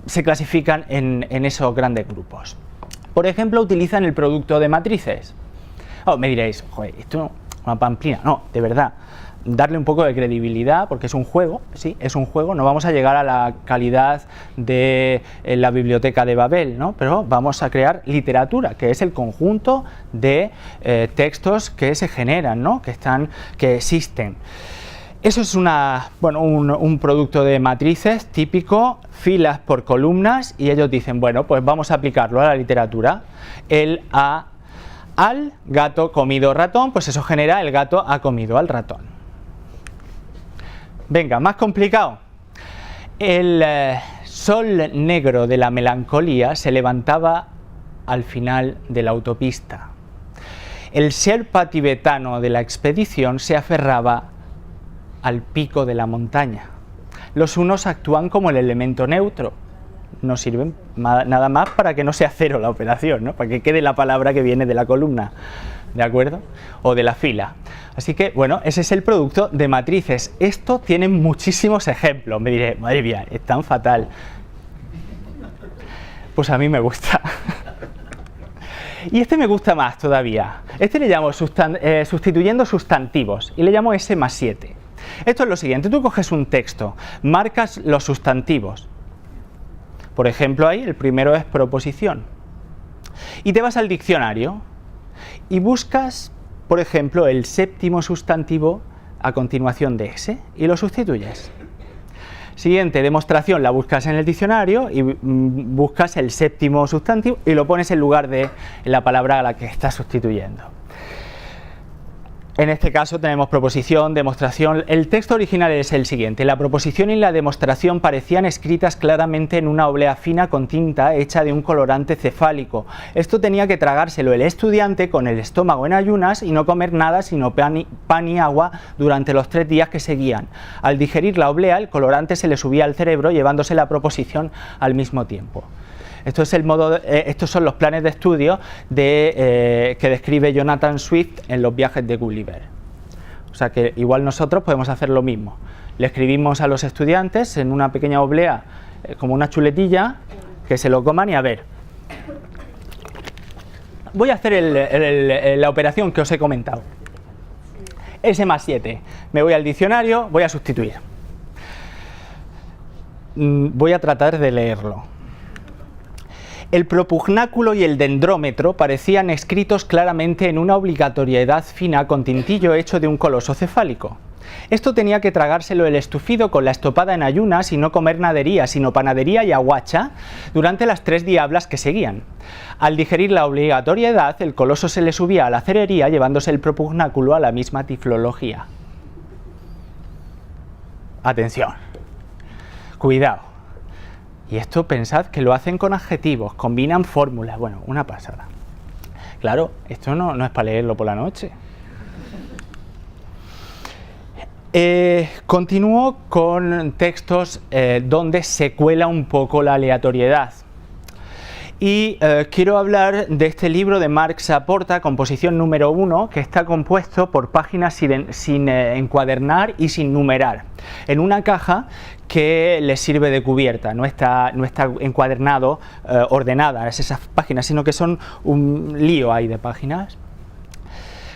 se clasifican en esos grandes grupos. Por ejemplo, utilizan el producto de matrices. Me diréis: joder, esto es una pamplina. No, de verdad. Darle un poco de credibilidad, porque es un juego, sí, es un juego, no vamos a llegar a la calidad de la biblioteca de Babel, ¿no? Pero vamos a crear literatura, que es el conjunto de textos que se generan, ¿no? que existen. Eso es un producto de matrices típico, filas por columnas, y ellos dicen: bueno, pues vamos a aplicarlo a la literatura. Al gato comido ratón, pues eso genera el gato ha comido al ratón. Venga, más complicado. El sol negro de la melancolía se levantaba al final de la autopista. El sherpa tibetano de la expedición se aferraba al pico de la montaña. Los unos actúan como el elemento neutro. No sirven nada más para que no sea cero la operación, ¿no? Para que quede la palabra que viene de la columna, ¿de acuerdo? O de la fila. Así que, bueno, ese es el producto de matrices. Esto tiene muchísimos ejemplos. Me diré: madre mía, es tan fatal. Pues a mí me gusta. Y este me gusta más todavía. Este le llamo sustituyendo sustantivos y le llamo S+7. Esto es lo siguiente: tú coges un texto, marcas los sustantivos. Por ejemplo, ahí el primero es proposición. Y te vas al diccionario y buscas, por ejemplo, el séptimo sustantivo a continuación de ese y lo sustituyes. Siguiente demostración, la buscas en el diccionario y buscas el séptimo sustantivo y lo pones en lugar de la palabra a la que estás sustituyendo. En este caso tenemos proposición, demostración. El texto original es el siguiente: la proposición y la demostración parecían escritas claramente en una oblea fina con tinta hecha de un colorante cefálico. Esto tenía que tragárselo el estudiante con el estómago en ayunas y no comer nada sino pan y agua durante los 3 días que seguían. Al digerir la oblea, el colorante se le subía al cerebro llevándose la proposición al mismo tiempo. Esto es estos son los planes de estudio que describe Jonathan Swift en Los viajes de Gulliver. O sea que igual nosotros podemos hacer lo mismo. Le escribimos a los estudiantes en una pequeña oblea, como una chuletilla, que se lo coman y a ver. Voy a hacer la operación que os he comentado. S+7. Me voy al diccionario, voy a sustituir. Voy a tratar de leerlo. El propugnáculo y el dendrómetro parecían escritos claramente en una obligatoriedad fina con tintillo hecho de un coloso cefálico. Esto tenía que tragárselo el estufido con la estopada en ayunas y no comer nadería, sino panadería y aguacha durante las 3 diablas que seguían. Al digerir la obligatoriedad, el coloso se le subía a la cerería llevándose el propugnáculo a la misma tiflología. Atención. Cuidado. Y esto pensad que lo hacen con adjetivos, combinan fórmulas, bueno, una pasada. Claro, esto no es para leerlo por la noche. Continúo con textos donde se cuela un poco la aleatoriedad. Y quiero hablar de este libro de Marc Saporta, Composición número 1, que está compuesto por páginas sin encuadernar y sin numerar, en una caja que les sirve de cubierta, no está encuadernado, ordenadas esas páginas, sino que son un lío ahí de páginas.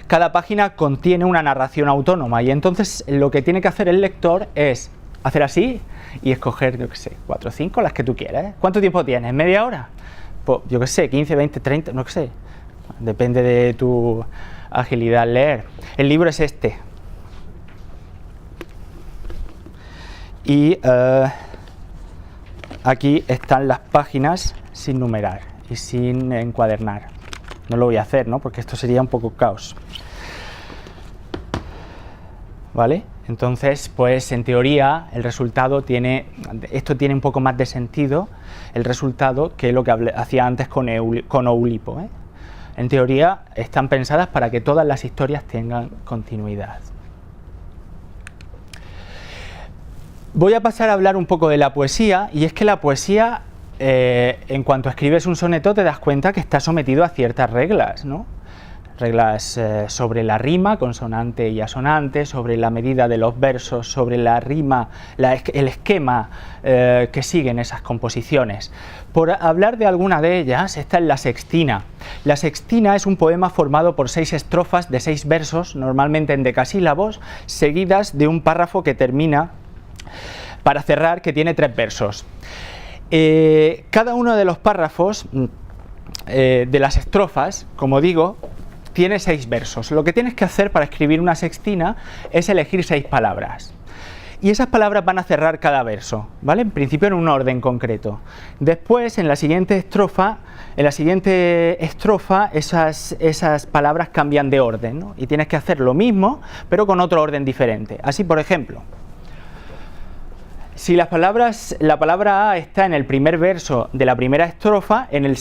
Cada página contiene una narración autónoma y entonces lo que tiene que hacer el lector es hacer así y escoger, yo qué sé, 4 o 5, las que tú quieras. ¿Cuánto tiempo tienes? ¿Media hora? Pues, yo qué sé, 15, 20, 30, no sé. Depende de tu agilidad al leer. El libro es este. Y aquí están las páginas sin numerar y sin encuadernar. No lo voy a hacer, ¿no? Porque esto sería un poco caos. ¿Vale? Entonces, pues en teoría el resultado esto tiene un poco más de sentido, el resultado, que lo que hacía antes con Oulipo, ¿eh? En teoría están pensadas para que todas las historias tengan continuidad. Voy a pasar a hablar un poco de la poesía, y es que la poesía, en cuanto escribes un soneto te das cuenta que está sometido a ciertas reglas, ¿no? Reglas sobre la rima, consonante y asonante, sobre la medida de los versos, sobre la rima, el esquema que siguen esas composiciones. Por hablar de alguna de ellas, esta es la sextina. La sextina es un poema formado por 6 estrofas de 6 versos, normalmente en decasílabos, seguidas de un párrafo que termina, para cerrar, que tiene 3 versos. Cada uno de los párrafos de las estrofas, como digo, tiene 6 versos. Lo que tienes que hacer para escribir una sextina es elegir 6 palabras. Y esas palabras van a cerrar cada verso, ¿vale? En principio en un orden concreto. Después, en la siguiente estrofa esas palabras cambian de orden, ¿no? Y tienes que hacer lo mismo, pero con otro orden diferente. Así, por ejemplo, si la palabra A está en el primer verso de la primera estrofa, en la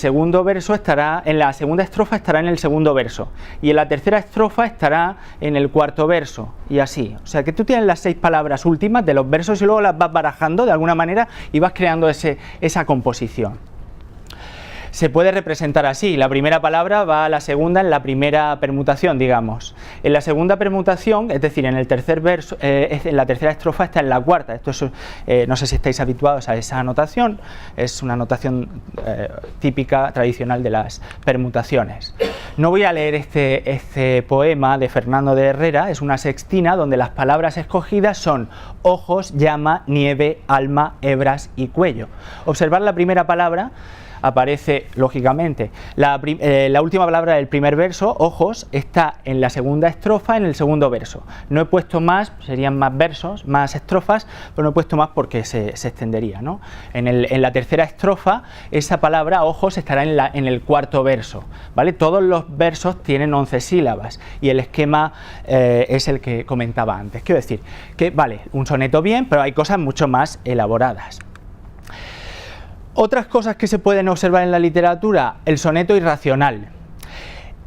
segunda estrofa estará en el segundo verso, y en la tercera estrofa estará en el cuarto verso, y así. O sea que tú tienes las 6 palabras últimas de los versos y luego las vas barajando de alguna manera y vas creando esa composición. Se puede representar así: la primera palabra va a la segunda en la primera permutación, digamos. En la segunda permutación, es decir, en el tercer verso, en la tercera estrofa está en la cuarta. Esto es, no sé si estáis habituados a esa anotación, es una anotación típica, tradicional de las permutaciones. No voy a leer este poema de Fernando de Herrera, es una sextina donde las palabras escogidas son ojos, llama, nieve, alma, hebras y cuello. Observad la primera palabra. aparece, lógicamente, la última palabra del primer verso, ojos, está en la segunda estrofa, en el segundo verso. No he puesto más, serían más versos, más estrofas, pero no he puesto más porque se extendería, ¿no? En la tercera estrofa, esa palabra, ojos, estará en el cuarto verso, ¿vale? Todos los versos tienen 11 sílabas y el esquema es el que comentaba antes. Quiero decir que, vale, un soneto bien, pero hay cosas mucho más elaboradas. Otras cosas que se pueden observar en la literatura, el soneto irracional.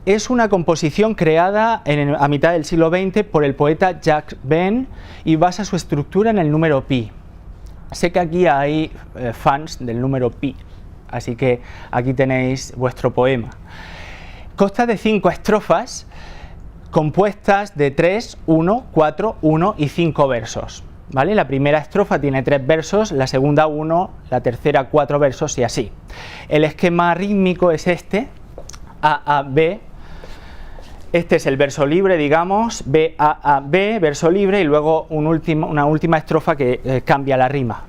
Es una composición creada a mitad del siglo XX por el poeta Jacques Venne y basa su estructura en el número pi. Sé que aquí hay fans del número pi, así que aquí tenéis vuestro poema. Consta de 5 estrofas compuestas de 3, 1, 4, 1 y 5 versos. ¿Vale? La primera estrofa tiene 3 versos, la segunda 1, la tercera 4 versos y así. El esquema rítmico es este, A, A, B. Este es el verso libre, digamos, B, A, A, B, verso libre y luego una última estrofa que cambia la rima.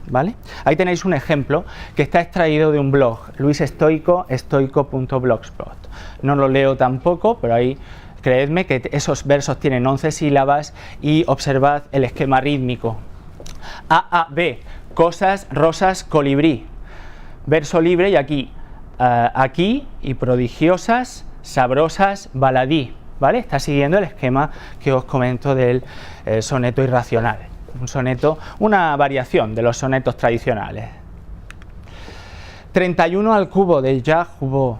¿Vale? Ahí tenéis un ejemplo que está extraído de un blog, Luis Stoico, stoico.blogspot. No lo leo tampoco, pero ahí creedme que esos versos tienen 11 sílabas y observad el esquema rítmico. A, A, B, cosas, rosas, colibrí. Verso libre y aquí, aquí y prodigiosas, sabrosas, baladí. ¿Vale? Está siguiendo el esquema que os comento del soneto irracional. Un soneto, una variación de los sonetos tradicionales. 31 al cubo de Jacques Roubaud.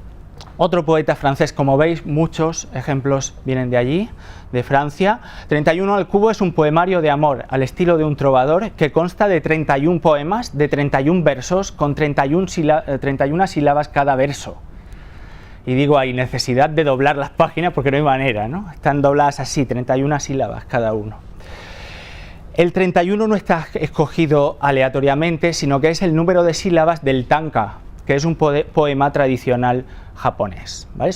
Otro poeta francés, como veis, muchos ejemplos vienen de allí, de Francia. 31 al cubo es un poemario de amor al estilo de un trovador que consta de 31 poemas, de 31 versos, con 31 sílabas cada verso. Y digo, hay necesidad de doblar las páginas porque no hay manera, ¿no? Están dobladas así, 31 sílabas cada uno. El 31 no está escogido aleatoriamente, sino que es el número de sílabas del tanka, que es un poema tradicional japonés, ¿vale?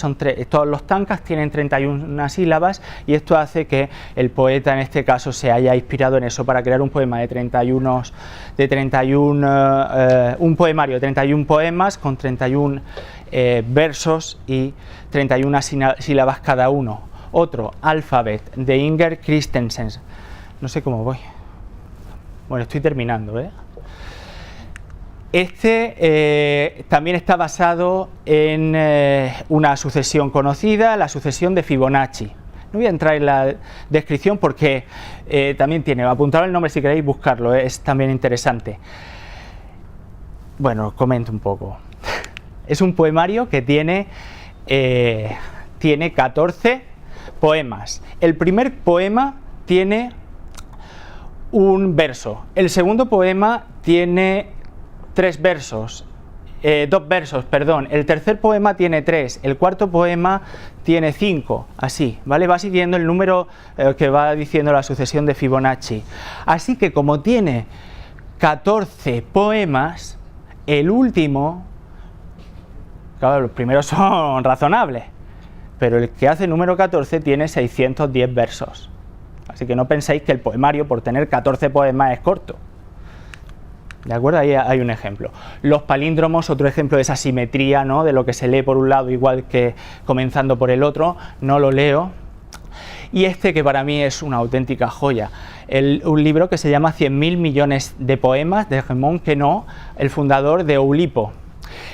Todos los tankas tienen 31 sílabas y esto hace que el poeta en este caso se haya inspirado en eso para crear un poema de 31, un poemario de 31 poemas con 31 versos y 31 sílabas cada uno. Otro, Alphabet, de Inger Christensen. No sé cómo voy. Bueno, estoy terminando, ¿eh? Este también está basado en una sucesión conocida, la sucesión de Fibonacci. No voy a entrar en la descripción porque también tiene, apuntad el nombre si queréis buscarlo, es también interesante. Bueno, comento un poco. Es un poemario que tiene 14 poemas. El primer poema tiene un verso. El segundo poema tiene 2 versos, perdón. El tercer poema tiene 3, el cuarto poema tiene 5, así, ¿vale? Va siguiendo el número que va diciendo la sucesión de Fibonacci. Así que como tiene 14 poemas, el último, claro, los primeros son razonables, pero el que hace el número 14 tiene 610 versos. Así que no penséis que el poemario, por tener 14 poemas, es corto. ¿De acuerdo? Ahí hay un ejemplo. Los palíndromos, otro ejemplo de esa simetría, ¿no? De lo que se lee por un lado igual que comenzando por el otro, no lo leo. Y este que para mí es una auténtica joya, un libro que se llama 100.000 millones de poemas, de Raymond Queneau, el fundador de Oulipo.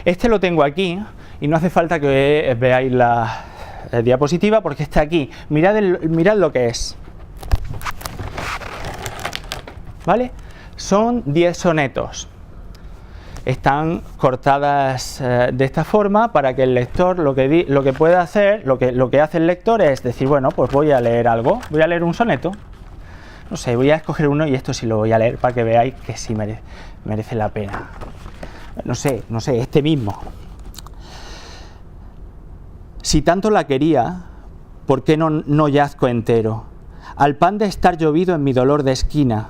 Este lo tengo aquí y no hace falta que veáis la diapositiva porque está aquí. Mirad lo que es. ¿Vale? Son 10 sonetos. Están cortadas de esta forma para que el lector lo que pueda hacer, lo que hace el lector es decir, bueno, pues voy a leer algo, voy a leer un soneto. No sé, voy a escoger uno y esto sí lo voy a leer para que veáis que sí merece la pena. No sé, este mismo. Si tanto la quería, ¿por qué no yazco entero? Al pan de estar llovido en mi dolor de esquina,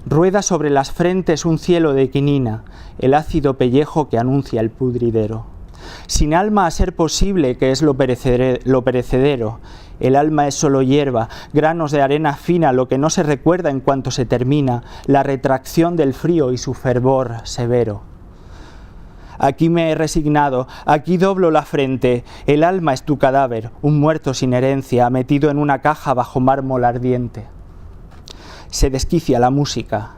rueda sobre las frentes un cielo de quinina, el ácido pellejo que anuncia el pudridero. Sin alma a ser posible que es lo perecedero, el alma es solo hierba, granos de arena fina, lo que no se recuerda en cuanto se termina, la retracción del frío y su fervor severo. aquí me he resignado, aquí doblo la frente, el alma es tu cadáver, un muerto sin herencia, metido en una caja bajo mármol ardiente. Se desquicia la música,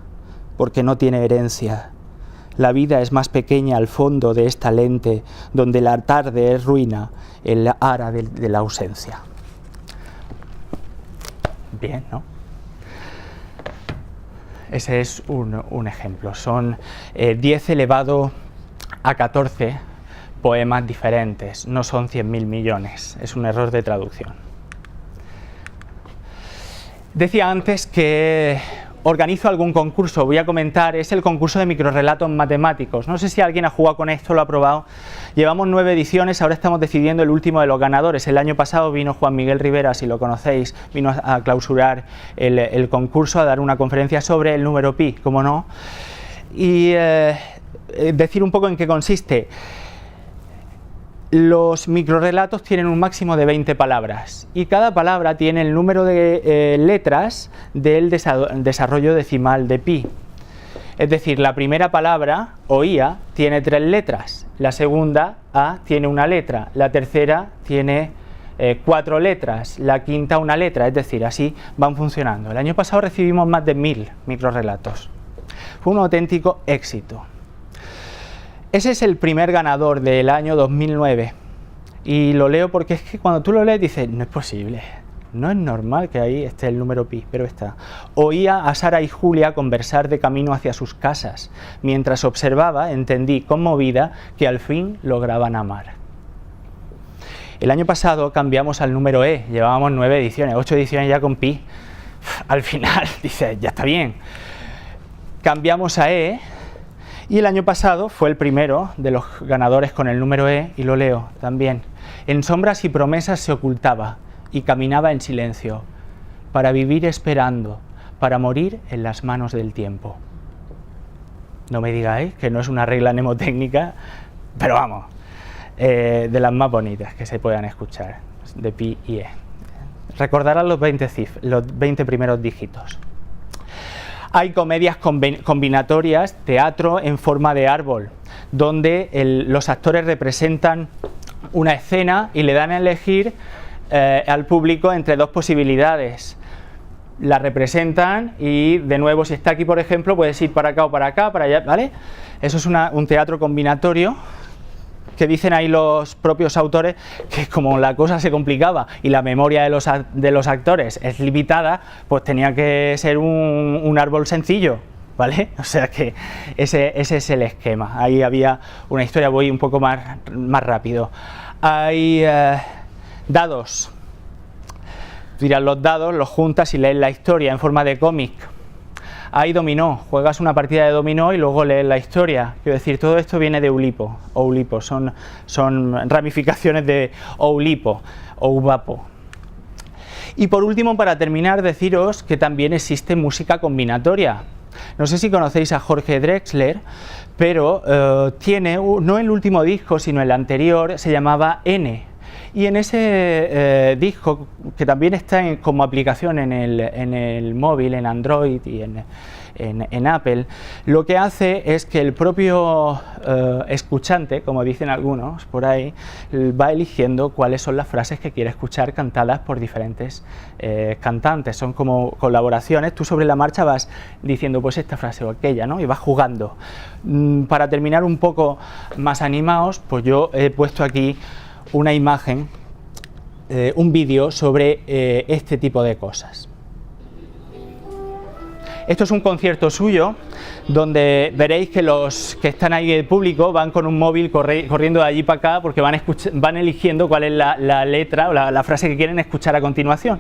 porque no tiene herencia. La vida es más pequeña al fondo de esta lente, donde la tarde es ruina, el ara de la ausencia. Bien, ¿no? Ese es un ejemplo. Son 10 elevado a 14 poemas diferentes, no son 100.000 millones, es un error de traducción. Decía antes que organizo algún concurso, voy a comentar, es el concurso de microrrelatos matemáticos. No sé si alguien ha jugado con esto, lo ha probado. Llevamos 9 ediciones, ahora estamos decidiendo el último de los ganadores. El año pasado vino Juan Miguel Rivera, si lo conocéis, vino a clausurar el concurso, a dar una conferencia sobre el número pi, como no. Y decir un poco en qué consiste. Los microrrelatos tienen un máximo de 20 palabras y cada palabra tiene el número de letras del desarrollo decimal de pi. Es decir, la primera palabra, oía, tiene 3 letras, la segunda, a, tiene 1 letra, la tercera tiene 4 letras, la quinta 1 letra, es decir, así van funcionando. El año pasado recibimos más de 1000 microrrelatos. Fue un auténtico éxito. Ese es el primer ganador del año 2009 y lo leo porque es que cuando tú lo lees dices, no es posible, no es normal que ahí esté el número pi, pero está. Oía a Sara y Julia conversar de camino hacia sus casas. Mientras observaba, entendí conmovida que al fin lograban amar. El año pasado cambiamos al número e, llevábamos 9 ediciones, 8 ediciones ya con pi. Al final dices, ya está bien. Cambiamos a e. Y el año pasado fue el primero de los ganadores con el número e, y lo leo también. En sombras y promesas se ocultaba y caminaba en silencio, para vivir esperando, para morir en las manos del tiempo. No me digáis que no es una regla mnemotécnica, pero vamos, de las más bonitas que se puedan escuchar, de pi y e. Recordarán los 20 primeros dígitos. Hay comedias combinatorias, teatro en forma de árbol, donde los actores representan una escena y le dan a elegir al público entre 2 posibilidades. La representan y de nuevo, si está aquí, por ejemplo, puedes ir para acá o para acá, para allá, ¿vale? Eso es un teatro combinatorio, que dicen ahí los propios autores que como la cosa se complicaba y la memoria de los actores es limitada, pues tenía que ser un árbol sencillo, ¿vale? O sea que ese es el esquema. Ahí había una historia, voy un poco más rápido. Hay dados. Tiras los dados, los juntas y lees la historia en forma de cómic. Hay dominó, juegas una partida de dominó y luego lees la historia. Quiero decir, todo esto viene de Oulipo. Oulipo son ramificaciones de Oulipo, Ouvapo. Y por último, para terminar, deciros que también existe música combinatoria. No sé si conocéis a Jorge Drexler, pero tiene, no el último disco, sino el anterior, se llamaba N. Y en ese disco, que también está como aplicación en el móvil, en Android y en Apple, lo que hace es que el propio escuchante, como dicen algunos por ahí, va eligiendo cuáles son las frases que quiere escuchar cantadas por diferentes cantantes. Son como colaboraciones, tú sobre la marcha vas diciendo pues esta frase o aquella, ¿no? Y vas jugando. Para terminar un poco más animados, pues yo he puesto aquí una imagen, un vídeo sobre este tipo de cosas. Esto es un concierto suyo, donde veréis que los que están ahí en público van con un móvil corriendo de allí para acá porque van eligiendo cuál es la letra o la frase que quieren escuchar a continuación.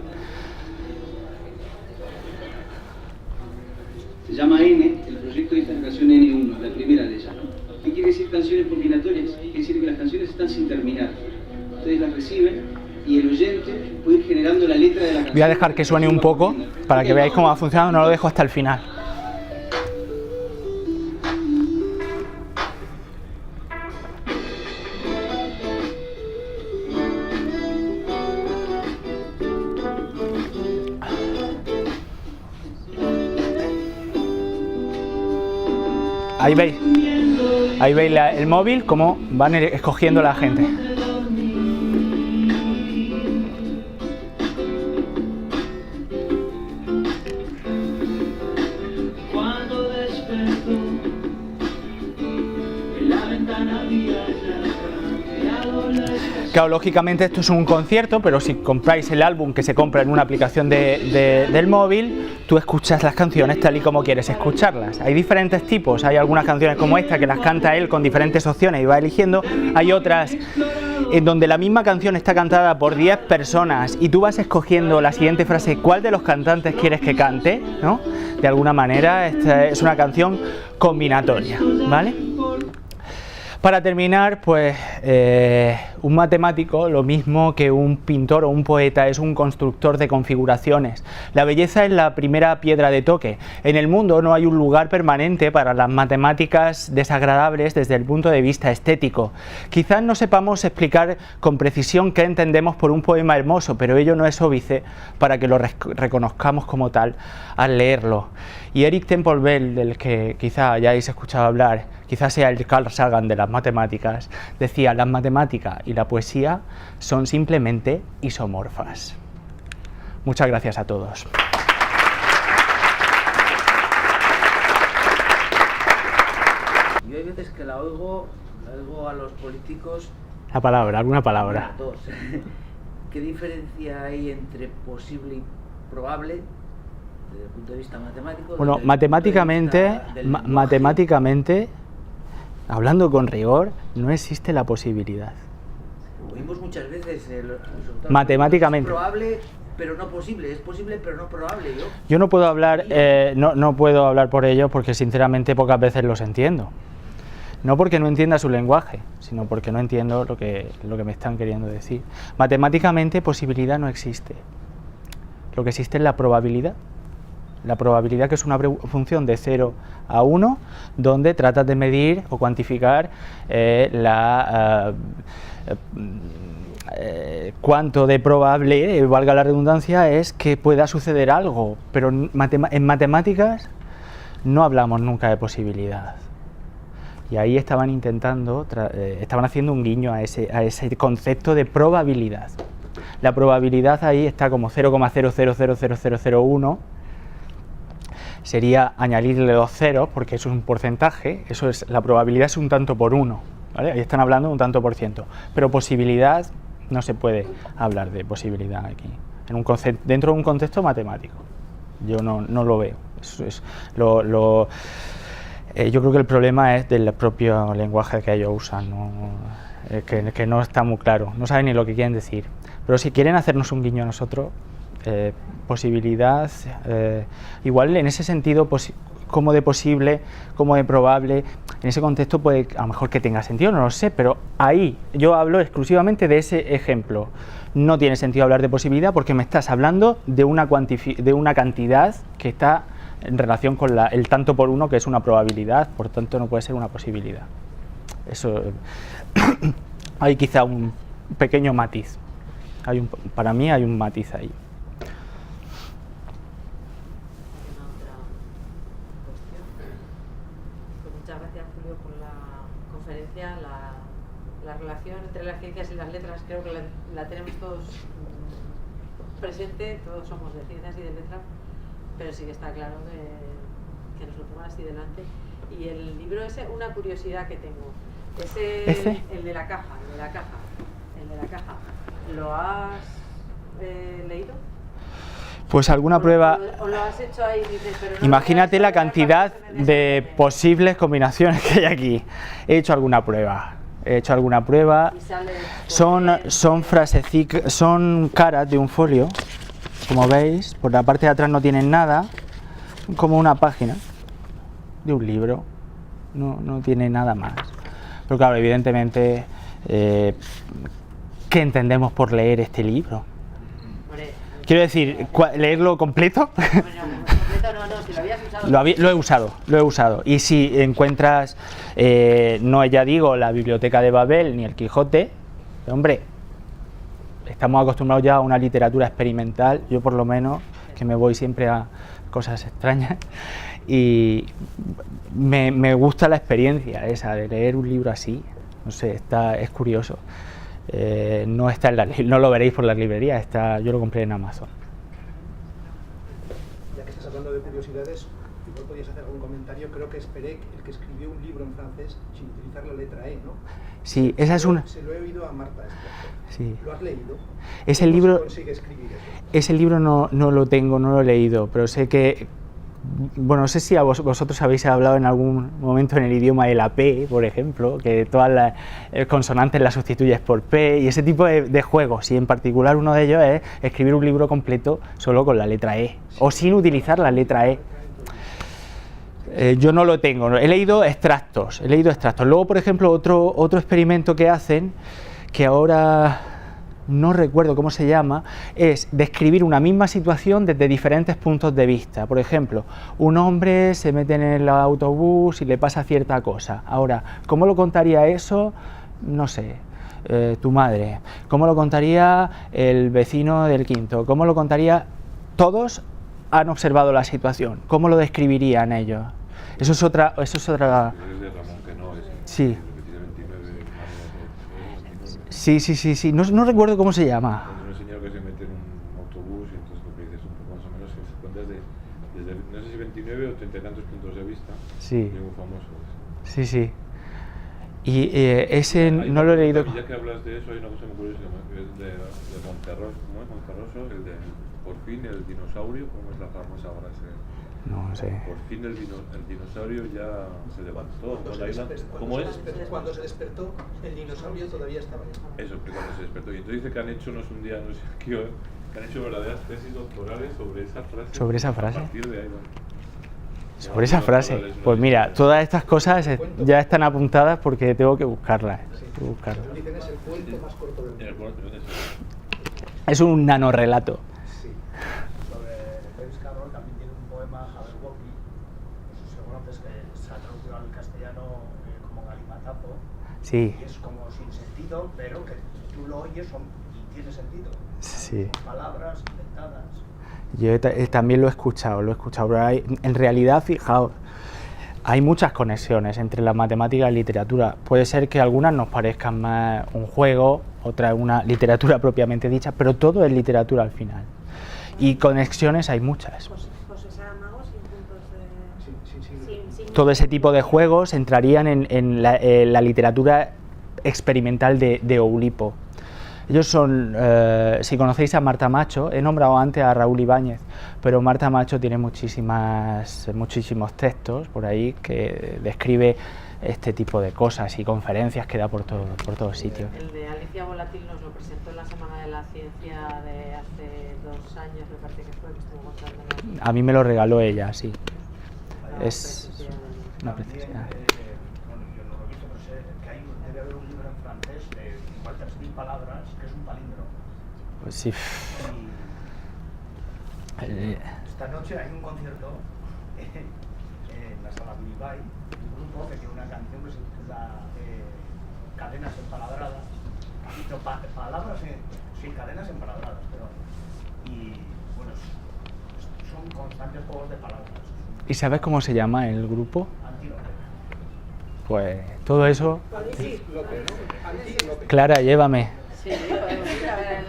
Se llama N, el proyecto de instalación N1, la primera de ellas, ¿no? ¿Qué quiere decir canciones combinatorias? Quiere decir que las canciones están sin terminar. Ustedes las reciben y el oyente puede ir generando la letra de la canción. Voy a dejar que suene un poco para que veáis cómo ha funcionado, no lo dejo hasta el final. Ahí veis el móvil, cómo van escogiendo la gente. Claro, lógicamente esto es un concierto, pero si compráis el álbum que se compra en una aplicación del móvil, tú escuchas las canciones tal y como quieres escucharlas. Hay diferentes tipos, hay algunas canciones como esta que las canta él con diferentes opciones y va eligiendo, hay otras en donde la misma canción está cantada por 10 personas y tú vas escogiendo la siguiente frase, ¿cuál de los cantantes quieres que cante? ¿No? De alguna manera, esta es una canción combinatoria, ¿vale? Para terminar, pues un matemático, lo mismo que un pintor o un poeta, es un constructor de configuraciones. La belleza es la primera piedra de toque. En el mundo no hay un lugar permanente para las matemáticas desagradables desde el punto de vista estético. Quizás no sepamos explicar con precisión qué entendemos por un poema hermoso, pero ello no es óbice para que lo reconozcamos como tal al leerlo. Y Eric Temple Bell, del que quizá hayáis escuchado hablar, quizás sea el Carl Sagan de las matemáticas, decía: las matemáticas y la poesía son simplemente isomorfas. Muchas gracias a todos. Yo hay veces que la oigo a los políticos... La palabra, alguna palabra. Dos. ¿Qué diferencia hay entre posible y probable desde el punto de vista matemático? Bueno, matemáticamente, hablando con rigor, no existe la posibilidad. Oímos muchas veces el resultado. Matemáticamente. Es probable, pero no posible. Es posible, pero no probable. Yo no puedo hablar, no puedo hablar por ello porque sinceramente pocas veces los entiendo. No porque no entienda su lenguaje, sino porque no entiendo lo que me están queriendo decir. Matemáticamente posibilidad no existe. Lo que existe es la probabilidad. La probabilidad, que es una función de 0 a 1, donde tratas de medir o cuantificar cuánto de probable, valga la redundancia, es que pueda suceder algo. Pero en matemáticas no hablamos nunca de posibilidad. Y ahí estaban estaban haciendo un guiño a ese concepto de probabilidad. La probabilidad ahí está como 0,000001. Sería añadirle 2 ceros, porque eso es un porcentaje, la probabilidad es un tanto por uno, ¿vale? Ahí están hablando de un tanto por ciento, pero posibilidad no se puede hablar de posibilidad aquí, dentro de un contexto matemático. Yo no lo veo. Yo creo que el problema es del propio lenguaje que ellos usan, ¿no? Que no está muy claro, no saben ni lo que quieren decir, pero si quieren hacernos un guiño a nosotros, posibilidad, igual en ese sentido, como de posible, como de probable, en ese contexto puede a lo mejor que tenga sentido, no lo sé, pero ahí yo hablo exclusivamente de ese ejemplo. No tiene sentido hablar de posibilidad porque me estás hablando de una cantidad que está en relación con el tanto por uno, que es una probabilidad, por tanto no puede ser una posibilidad. Eso hay quizá un pequeño matiz. Para mí hay un matiz ahí. La relación entre las ciencias y las letras creo que la tenemos todos presente, todos somos de ciencias y de letras, pero sí que está claro que nos lo pongan así delante. Y el libro ese, una curiosidad que tengo, el de la caja, ¿lo has leído? Pues alguna prueba. ¿O lo has hecho ahí? Dices, pero no, imagínate la cantidad de posibles combinaciones que hay aquí. He hecho alguna prueba. Son frasecicas, son caras de un folio, como veis. Por la parte de atrás no tienen nada, como una página de un libro. No tiene nada más. Pero claro, evidentemente, ¿qué entendemos por leer este libro? Quiero decir, ¿leerlo completo? Si lo habías usado. Lo he usado. Y si encuentras, no ya digo la Biblioteca de Babel ni el Quijote, hombre, estamos acostumbrados ya a una literatura experimental, yo por lo menos, que me voy siempre a cosas extrañas, y me gusta la experiencia esa de leer un libro así, no sé, es curioso. No está no lo veréis por las librerías, yo lo compré en Amazon. Ya que estás hablando de curiosidades, igual podías hacer algún comentario. Creo que es Perec el que escribió un libro en francés sin utilizar la letra E, ¿no? Sí, esa es una... Se lo he oído a Marta. Sí. ¿Lo has leído? Ese ¿Cómo libro, se consigue escribir eso? ese libro no lo tengo, no lo he leído, pero sé que... Bueno, no sé si vosotros habéis hablado en algún momento en el idioma de la P, por ejemplo, que todas las consonantes las sustituyes por P, y ese tipo de juegos, y en particular uno de ellos es escribir un libro completo solo con la letra E, o sin utilizar la letra E. Yo no lo tengo, he leído extractos. Luego, por ejemplo, otro experimento que hacen, que ahora no recuerdo cómo se llama, es describir una misma situación desde diferentes puntos de vista. Por ejemplo, un hombre se mete en el autobús y le pasa cierta cosa. Ahora, ¿cómo lo contaría eso? No sé, tu madre. ¿Cómo lo contaría el vecino del quinto? ¿Cómo lo contaría? Todos han observado la situación. ¿Cómo lo describirían ellos? Eso es otra... Sí. Sí. No recuerdo cómo se llama. Es un señor que se mete en un autobús y entonces lo que dices un poco más o menos que se cuenta desde no sé si 29 o 30 y tantos puntos de vista. Sí. Muy famoso. Sí. Y ese no lo he leído. Ya que hablas de eso, hay una cosa muy curiosa que es de Monterroso, ¿cómo es Monterroso? El de por fin el dinosaurio, ¿cómo es la famosa frase? No sé. Por fin el dinosaurio ya se levantó. Cuando se despertó, el dinosaurio todavía estaba ahí. Eso, que cuando se despertó. Y entonces dice que han hecho, no es un día, no sé qué, que han hecho verdaderas tesis doctorales sobre esa frase. ¿Sobre esa frase? A partir de ahí, ¿no? Sobre esa frase. Pues mira, todas estas cosas ya están apuntadas porque tengo que buscarlas. Dicen es el cuento más corto del mundo. Es un nanorrelato. Sí. Sobre Lewis Carroll también tiene un poema, Jabberwocky, no sé si lo conoces, que se ha traducido al castellano como galimatazo. Sí. Y es como sin sentido, pero que tú lo oyes y tiene sentido. Sí. Palabras inventadas. Yo también lo he escuchado, pero en realidad, fijaos, hay muchas conexiones entre la matemática y la literatura. Puede ser que algunas nos parezcan más un juego, otra una literatura propiamente dicha, pero todo es literatura al final. Y conexiones hay muchas. José Saramago sin puntos de... Todo ese tipo de juegos entrarían en la literatura experimental de Oulipo. Ellos son, si conocéis a Marta Macho, he nombrado antes a Raúl Ibáñez, pero Marta Macho tiene muchísimos textos por ahí que describe este tipo de cosas y conferencias que da por todos sitios. El de Alicia Volátil nos lo presentó en la Semana de la Ciencia de hace 2 años, me parece que fue, que estuvo contándonos. A mí me lo regaló ella, sí. Es una También, preciosidad. bueno, yo no lo he visto, pero sé que debe haber un libro en francés de igual 3.000 palabras, que es un palíndromo. Pues sí. Esta noche hay un concierto en la sala Bilbao, un grupo que tiene una canción que se titula Cadenas empaladradas, palabras sin cadenas empaladradas, pero y bueno, son constantes juegos de palabras. ¿Y sabes cómo se llama el grupo? Antílope. Pues todo eso. Sí. Clara, llévame. Sí, podemos ir a ver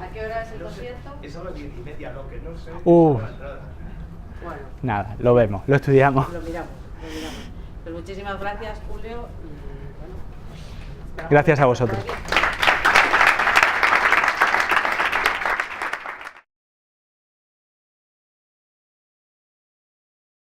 ¿a qué hora es el concierto? Es a las 10:30, lo que no sé Uh. es la entrada. Bueno, Nada, lo vemos, lo estudiamos. lo miramos. Pues muchísimas gracias, Julio. Y bueno, Gracias a vosotros. por aquí.